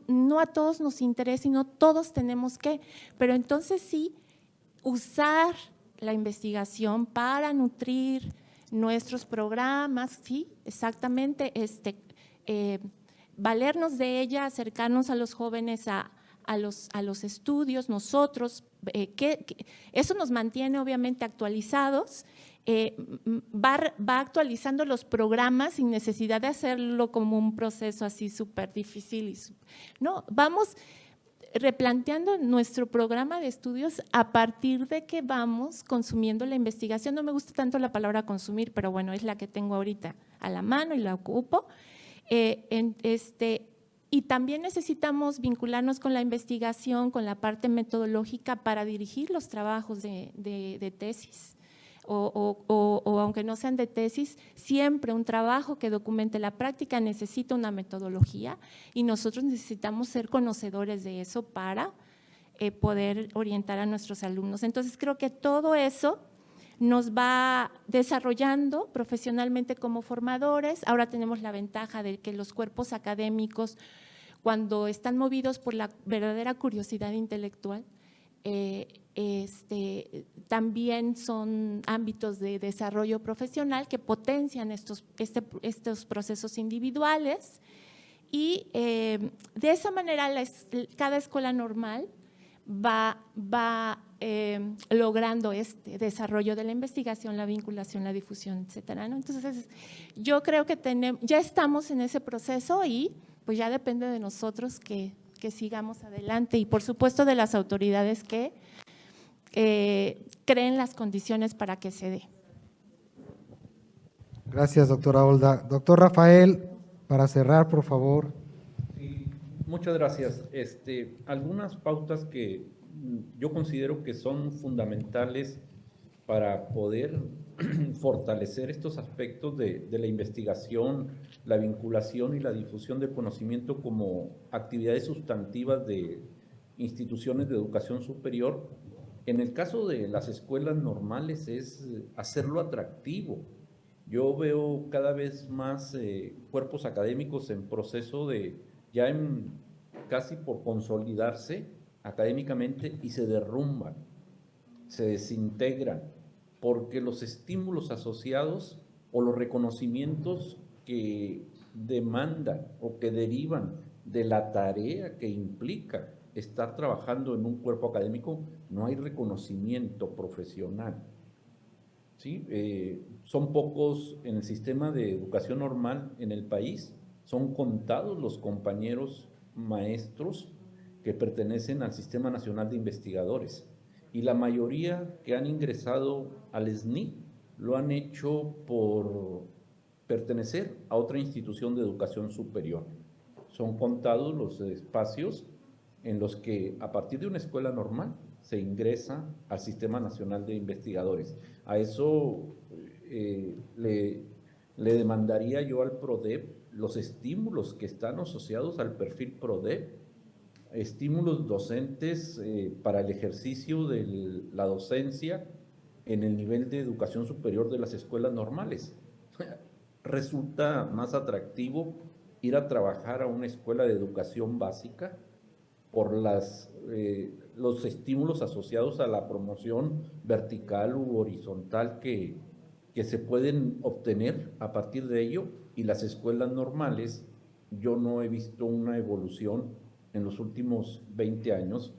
no a todos nos interesa y no todos tenemos que, pero entonces sí usar la investigación para nutrir nuestros programas, sí, exactamente, valernos de ella, acercarnos a los jóvenes a los estudios, nosotros, eso nos mantiene obviamente actualizados, va actualizando los programas sin necesidad de hacerlo como un proceso así súper difícil. No, vamos replanteando nuestro programa de estudios a partir de que vamos consumiendo la investigación. No me gusta tanto la palabra consumir, pero bueno, es la que tengo ahorita a la mano y la ocupo. Y también necesitamos vincularnos con la investigación, con la parte metodológica para dirigir los trabajos de tesis. O aunque no sean de tesis, siempre un trabajo que documente la práctica necesita una metodología y nosotros necesitamos ser conocedores de eso para poder orientar a nuestros alumnos. Entonces, creo que todo eso nos va desarrollando profesionalmente como formadores. Ahora tenemos la ventaja de que los cuerpos académicos, cuando están movidos por la verdadera curiosidad intelectual, también son ámbitos de desarrollo profesional que potencian estos procesos individuales y de esa manera cada escuela normal va logrando este desarrollo de la investigación, la vinculación, la difusión, etcétera, ¿no? Entonces, yo creo que ya estamos en ese proceso y pues ya depende de nosotros que sigamos adelante y por supuesto de las autoridades que creen las condiciones para que se dé. Gracias, doctora Olda. Doctor Rafael, para cerrar, por favor. Sí, muchas gracias. Algunas pautas que yo considero que son fundamentales para poder fortalecer estos aspectos de la investigación, la vinculación y la difusión del conocimiento como actividades sustantivas de instituciones de educación superior. En el caso de las escuelas normales es hacerlo atractivo. Yo veo cada vez más cuerpos académicos en proceso casi por consolidarse académicamente y se derrumban, se desintegran, porque los estímulos asociados o los reconocimientos que demandan o que derivan de la tarea que implica estar trabajando en un cuerpo académico, no hay reconocimiento profesional. ¿Sí? Son pocos en el sistema de educación normal en el país, son contados los compañeros maestros que pertenecen al Sistema Nacional de Investigadores. Y la mayoría que han ingresado al SNI lo han hecho por pertenecer a otra institución de educación superior. Son contados los espacios en los que a partir de una escuela normal se ingresa al Sistema Nacional de Investigadores. A eso le demandaría yo al PRODEP los estímulos que están asociados al perfil PRODEP, estímulos docentes para el ejercicio de la docencia en el nivel de educación superior de las escuelas normales. Resulta más atractivo ir a trabajar a una escuela de educación básica por los estímulos asociados a la promoción vertical u horizontal que se pueden obtener a partir de ello, y las escuelas normales, yo no he visto una evolución en los últimos 20 años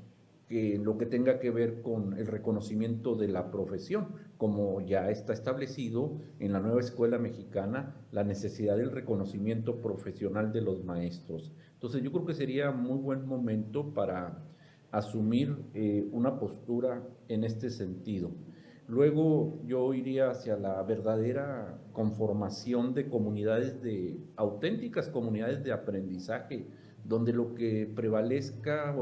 que lo que tenga que ver con el reconocimiento de la profesión, como ya está establecido en la nueva escuela mexicana, la necesidad del reconocimiento profesional de los maestros. Entonces yo creo que sería muy buen momento para asumir una postura en este sentido. Luego yo iría hacia la verdadera conformación de comunidades, de auténticas comunidades de aprendizaje, donde lo que prevalezca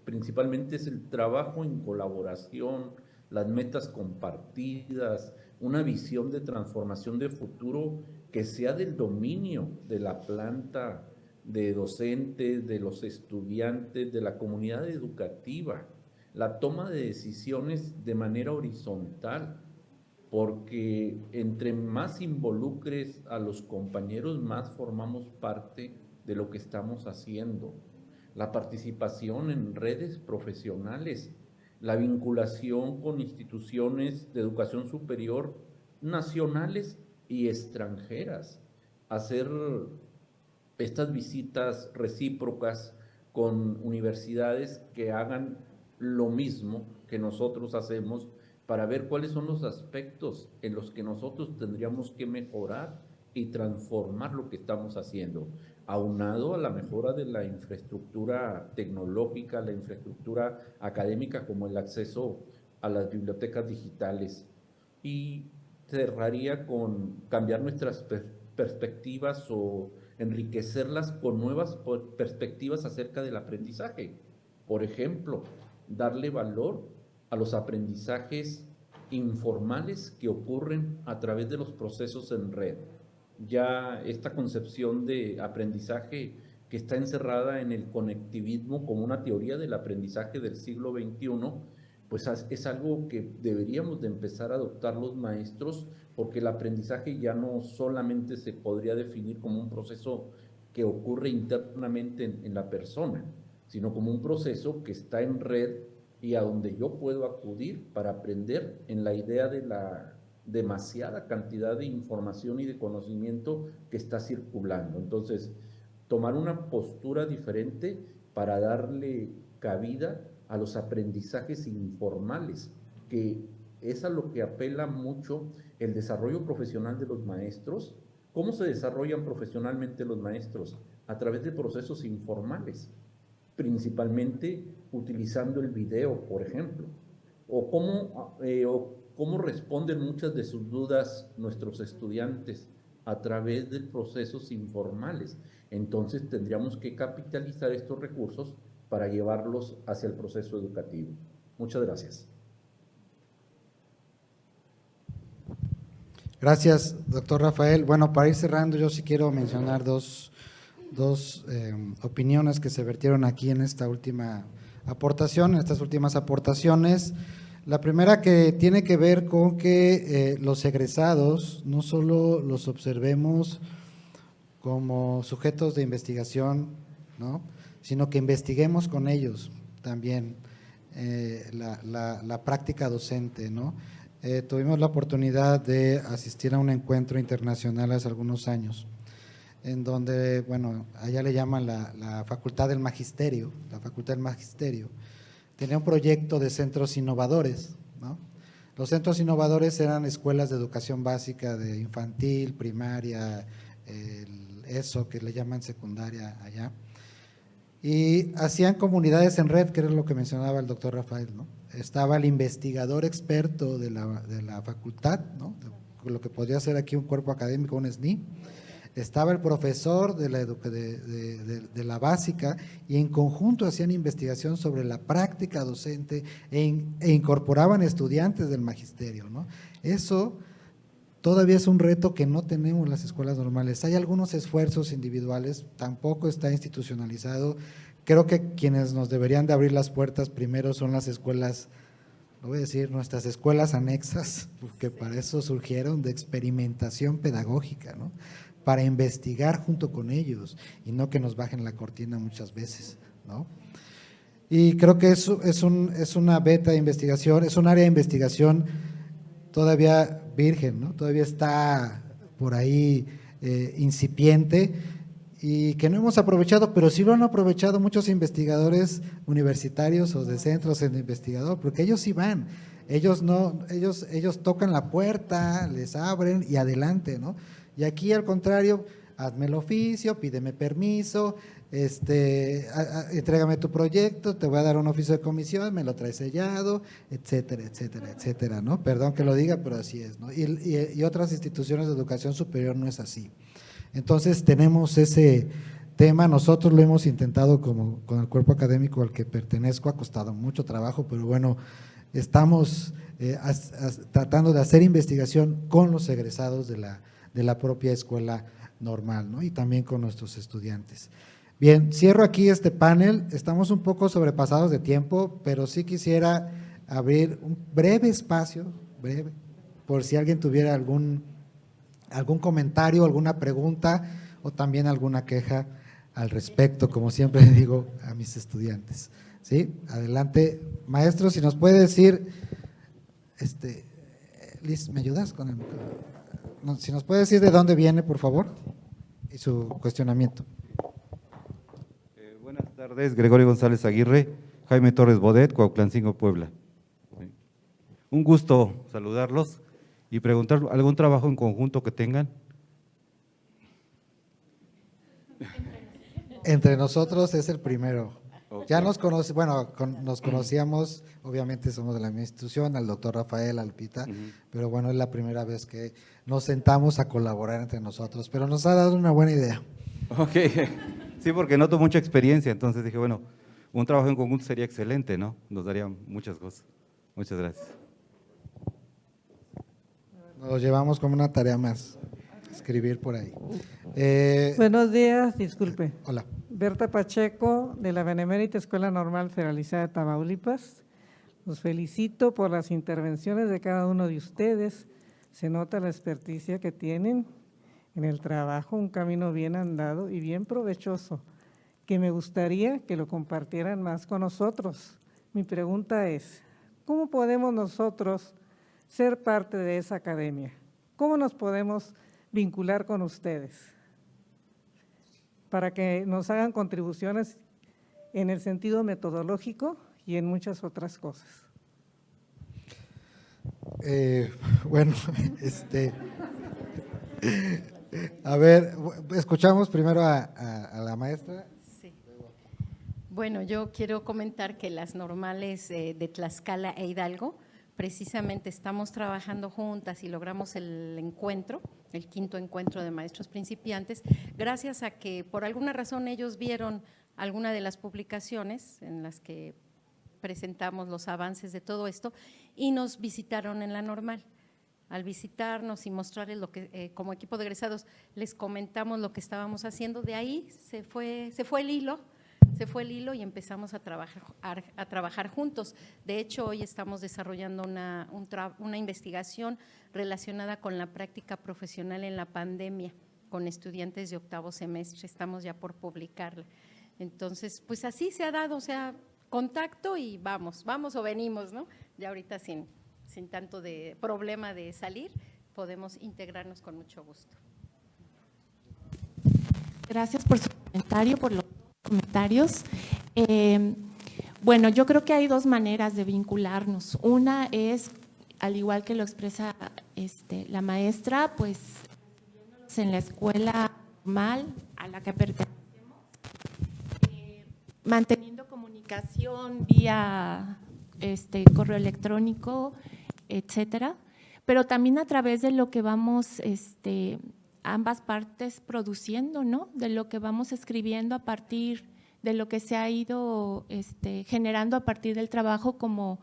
principalmente es el trabajo en colaboración, las metas compartidas, una visión de transformación de futuro que sea del dominio de la planta, de docentes, de los estudiantes, de la comunidad educativa, la toma de decisiones de manera horizontal, porque entre más involucres a los compañeros, más formamos parte de lo que estamos haciendo. La participación en redes profesionales, la vinculación con instituciones de educación superior nacionales y extranjeras, hacer estas visitas recíprocas con universidades que hagan lo mismo que nosotros hacemos para ver cuáles son los aspectos en los que nosotros tendríamos que mejorar y transformar lo que estamos haciendo, aunado a la mejora de la infraestructura tecnológica, la infraestructura académica, como el acceso a las bibliotecas digitales. Y cerraría con cambiar nuestras perspectivas o enriquecerlas con nuevas perspectivas acerca del aprendizaje. Por ejemplo, darle valor a los aprendizajes informales que ocurren a través de los procesos en red. Ya esta concepción de aprendizaje que está encerrada en el conectivismo como una teoría del aprendizaje del siglo XXI, pues es algo que deberíamos de empezar a adoptar los maestros, porque el aprendizaje ya no solamente se podría definir como un proceso que ocurre internamente en la persona, sino como un proceso que está en red y a donde yo puedo acudir para aprender en la idea de la demasiada cantidad de información y de conocimiento que está circulando. Entonces, tomar una postura diferente para darle cabida a los aprendizajes informales, que es a lo que apela mucho el desarrollo profesional de los maestros. ¿Cómo se desarrollan profesionalmente los maestros? A través de procesos informales, principalmente utilizando el video, por ejemplo, o cómo responden muchas de sus dudas nuestros estudiantes a través de procesos informales. Entonces tendríamos que capitalizar estos recursos para llevarlos hacia el proceso educativo. Muchas gracias. Gracias, doctor Rafael. Bueno, para ir cerrando, yo sí quiero mencionar dos opiniones que se vertieron aquí en esta última aportación, en estas últimas aportaciones. La primera, que tiene que ver con que los egresados no solo los observemos como sujetos de investigación, ¿no?, sino que investiguemos con ellos también la práctica docente, ¿no? Tuvimos la oportunidad de asistir a un encuentro internacional hace algunos años, en donde, bueno, allá le llaman la Facultad del Magisterio, tenía un proyecto de centros innovadores, ¿no? Los centros innovadores eran escuelas de educación básica de infantil, primaria, ESO, que le llaman secundaria allá, y hacían comunidades en red, que era lo que mencionaba el doctor Rafael, ¿no? Estaba el investigador experto de la facultad, ¿no?, lo que podría ser aquí un cuerpo académico, un SNI. Estaba el profesor de la básica, y en conjunto hacían investigación sobre la práctica docente e incorporaban estudiantes del magisterio, ¿no? Eso todavía es un reto que no tenemos en las escuelas normales. Hay algunos esfuerzos individuales, tampoco está institucionalizado. Creo que quienes nos deberían de abrir las puertas primero son las escuelas, lo voy a decir, nuestras escuelas anexas, porque para eso surgieron, de experimentación pedagógica, ¿no?, para investigar junto con ellos y no que nos bajen la cortina muchas veces, ¿no? Y creo que eso es una beta de investigación, es un área de investigación todavía virgen, ¿no? Todavía está por ahí incipiente, y que no hemos aprovechado, pero sí lo han aprovechado muchos investigadores universitarios o de centros de investigador, porque ellos sí van, ellos tocan la puerta, les abren y adelante, ¿no? Y aquí al contrario, hazme el oficio, pídeme permiso, entrégame tu proyecto, te voy a dar un oficio de comisión, me lo traes sellado, etcétera, etcétera, etcétera, ¿no? Perdón que lo diga, pero así es, ¿no? Y otras instituciones de educación superior no es así. Entonces tenemos ese tema, nosotros lo hemos intentado con el cuerpo académico al que pertenezco, ha costado mucho trabajo, pero bueno, estamos tratando de hacer investigación con los egresados de la propia escuela normal, ¿no?, y también con nuestros estudiantes. Bien, cierro aquí este panel, estamos un poco sobrepasados de tiempo, pero sí quisiera abrir un breve espacio, por si alguien tuviera algún comentario, alguna pregunta o también alguna queja al respecto, como siempre digo a mis estudiantes. ¿Sí? Adelante, maestro, si nos puede decir, Liz, ¿me ayudas con el micrófono? No, si nos puede decir de dónde viene, por favor, y su cuestionamiento. Buenas tardes, Gregorio González Aguirre, Jaime Torres Bodet, Cuautlancingo, Puebla. Un gusto saludarlos y preguntar algún trabajo en conjunto que tengan. Entre nosotros es el primero. Okay. Ya nos conocíamos, obviamente somos de la misma institución, al doctor Rafael, al Lupita, pero bueno, es la primera vez que nos sentamos a colaborar entre nosotros, pero nos ha dado una buena idea. Ok, sí, porque noto mucha experiencia, entonces dije, bueno, un trabajo en conjunto sería excelente, ¿no? Nos daría muchas cosas. Muchas gracias. Nos llevamos como una tarea más. escribir por ahí. Buenos días, disculpe. Hola. Berta Pacheco, de la Benemérita Escuela Normal Federalizada de Tamaulipas. Los felicito por las intervenciones de cada uno de ustedes. Se nota la experticia que tienen en el trabajo, un camino bien andado y bien provechoso, que me gustaría que lo compartieran más con nosotros. Mi pregunta es, ¿cómo podemos nosotros ser parte de esa academia? ¿Cómo nos podemos vincular con ustedes para que nos hagan contribuciones en el sentido metodológico y en muchas otras cosas? Bueno, a ver, escuchamos primero a la maestra. Sí. Bueno, yo quiero comentar que las normales de Tlaxcala e Hidalgo, precisamente estamos trabajando juntas y logramos el encuentro, el 5º encuentro de maestros principiantes, gracias a que por alguna razón ellos vieron alguna de las publicaciones en las que presentamos los avances de todo esto y nos visitaron en la normal. Al visitarnos y mostrarles lo que como equipo de egresados les comentamos lo que estábamos haciendo, de ahí se fue el hilo y empezamos a trabajar juntos. De hecho, hoy estamos desarrollando una investigación relacionada con la práctica profesional en la pandemia con estudiantes de 8º semestre, estamos ya por publicarla. Entonces, pues así se ha dado, o sea, contacto y vamos o venimos, ¿no? Ya ahorita sin tanto de problema de salir, podemos integrarnos con mucho gusto. Gracias por su comentario, por los comentarios. Bueno, yo creo que hay dos maneras de vincularnos. Una es, al igual que lo expresa la maestra, pues en la escuela normal a la que pertenecemos, manteniendo comunicación vía correo electrónico, etcétera, pero también a través de lo que vamos ambas partes produciendo, ¿no? De lo que vamos escribiendo a partir de lo que se ha ido generando a partir del trabajo, como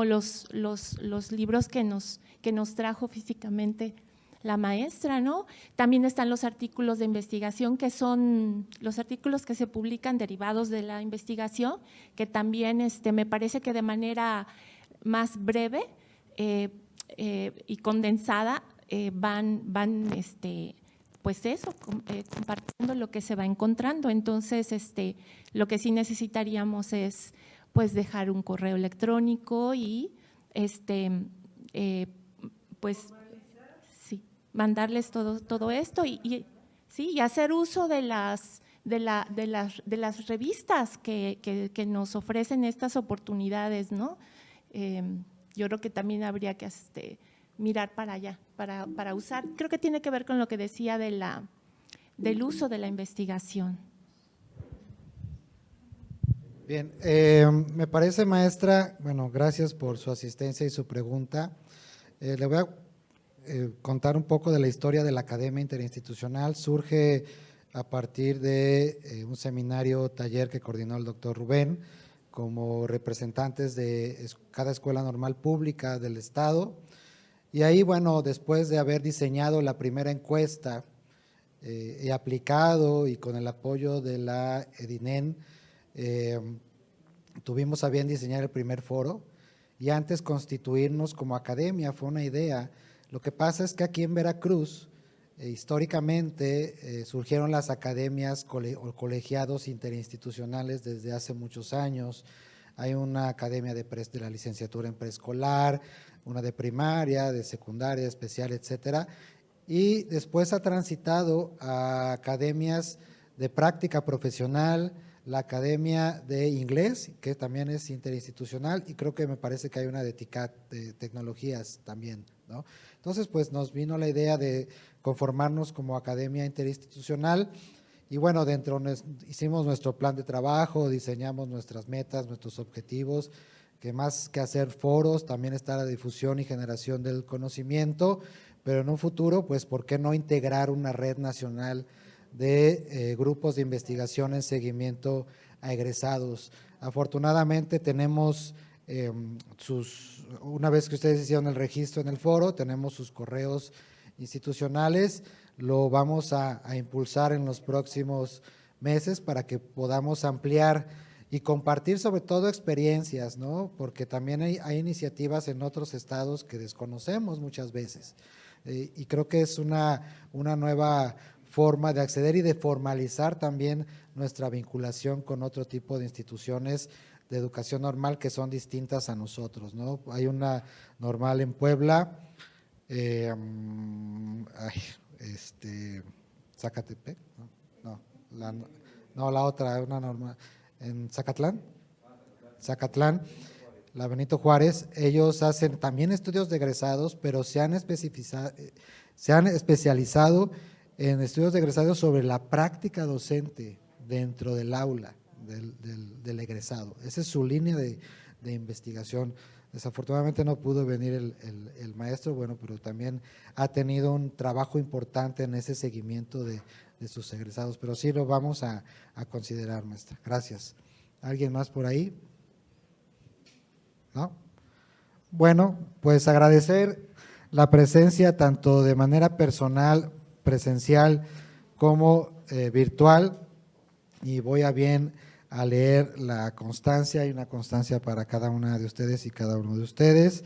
los libros que nos trajo físicamente la maestra, ¿no? También están los artículos de investigación, que son los artículos que se publican derivados de la investigación, que también me parece que de manera más breve y condensada van pues eso, compartiendo lo que se va encontrando. Entonces, lo que sí necesitaríamos es pues dejar un correo electrónico y pues sí, mandarles todo esto y sí, y hacer uso de las revistas que nos ofrecen estas oportunidades, ¿no? Yo creo que también habría que mirar para allá, para usar. Creo que tiene que ver con lo que decía del uso de la investigación. Bien, me parece, maestra, bueno, gracias por su asistencia y su pregunta. Le voy a contar un poco de la historia de la Academia Interinstitucional. Surge a partir de un seminario taller que coordinó el doctor Rubén, como representantes de cada escuela normal pública del Estado. Y ahí, bueno, después de haber diseñado la primera encuesta y aplicado y con el apoyo de la EDINEN, tuvimos a bien diseñar el primer foro y antes constituirnos como academia, fue una idea. Lo que pasa es que aquí en Veracruz, históricamente surgieron las academias o colegiados interinstitucionales desde hace muchos años. Hay una academia de la licenciatura en preescolar, una de primaria, de secundaria, especial, etcétera. Y después ha transitado a academias de práctica profesional, la academia de inglés, que también es interinstitucional, y creo que me parece que hay una de TICAT, de tecnologías también, ¿no? Entonces, pues nos vino la idea de conformarnos como academia interinstitucional y bueno, hicimos nuestro plan de trabajo, diseñamos nuestras metas, nuestros objetivos, que más que hacer foros, también está la difusión y generación del conocimiento, pero en un futuro, pues, ¿por qué no integrar una red nacional de grupos de investigación en seguimiento a egresados? Afortunadamente tenemos una vez que ustedes hicieron el registro en el foro, tenemos sus correos institucionales, lo vamos a impulsar en los próximos meses para que podamos ampliar y compartir sobre todo experiencias, ¿no? Porque también hay iniciativas en otros estados que desconocemos muchas veces. Y creo que es una nueva forma de acceder y de formalizar también nuestra vinculación con otro tipo de instituciones de educación normal que son distintas a nosotros, ¿no? Hay una normal en Puebla, Zacatepec, la otra, una normal, en Zacatlán, la Benito Juárez. Ellos hacen también estudios de egresados, pero se han especializado en estudios de egresados sobre la práctica docente dentro del aula del egresado. Esa es su línea de investigación. Desafortunadamente no pudo venir el maestro, bueno, pero también ha tenido un trabajo importante en ese seguimiento de sus egresados, pero sí lo vamos a considerar, maestra. Gracias. ¿Alguien más por ahí? ¿No? Bueno, pues agradecer la presencia tanto de manera personal, presencial, como virtual, y voy a bien a leer la constancia. Hay una constancia para cada una de ustedes y cada uno de ustedes.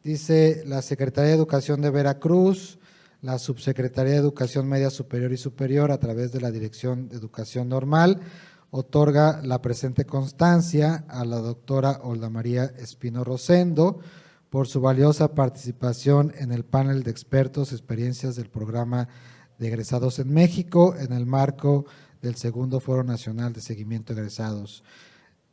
Dice: la Secretaría de Educación de Veracruz, la Subsecretaría de Educación Media Superior y Superior, a través de la Dirección de Educación Normal, otorga la presente constancia a la doctora Olda María Espino Rosendo por su valiosa participación en el panel de expertos, experiencias del programa de egresados en México, en el marco del segundo Foro Nacional de Seguimiento de Egresados,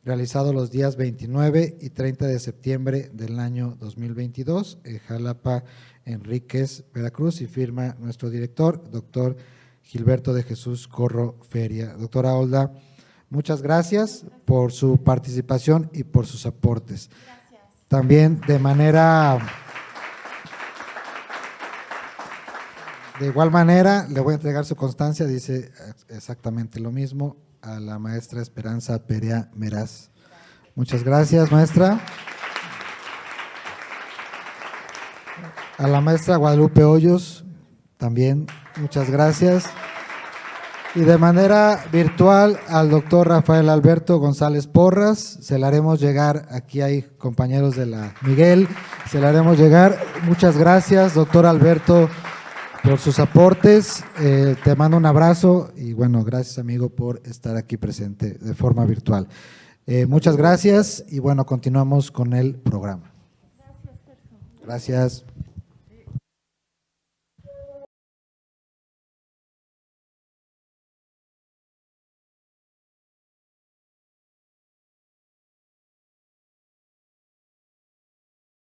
realizado los días 29 y 30 de septiembre del año 2022 en Jalapa, Enríquez, Veracruz, y firma nuestro director, doctor Gilberto de Jesús Corro Feria. Doctora Olda, muchas gracias por su participación y por sus aportes. Gracias. También de igual manera, le voy a entregar su constancia, dice exactamente lo mismo, a la maestra Esperanza Perea Meraz. Muchas gracias, maestra. A la maestra Guadalupe Hoyos, también muchas gracias. Y de manera virtual al doctor Rafael Alberto González Porras, se le haremos llegar, aquí hay compañeros de la Miguel, se le haremos llegar. Muchas gracias, doctor Alberto, por sus aportes. Te mando un abrazo y bueno, gracias amigo por estar aquí presente de forma virtual. Muchas gracias y bueno, continuamos con el programa. Gracias.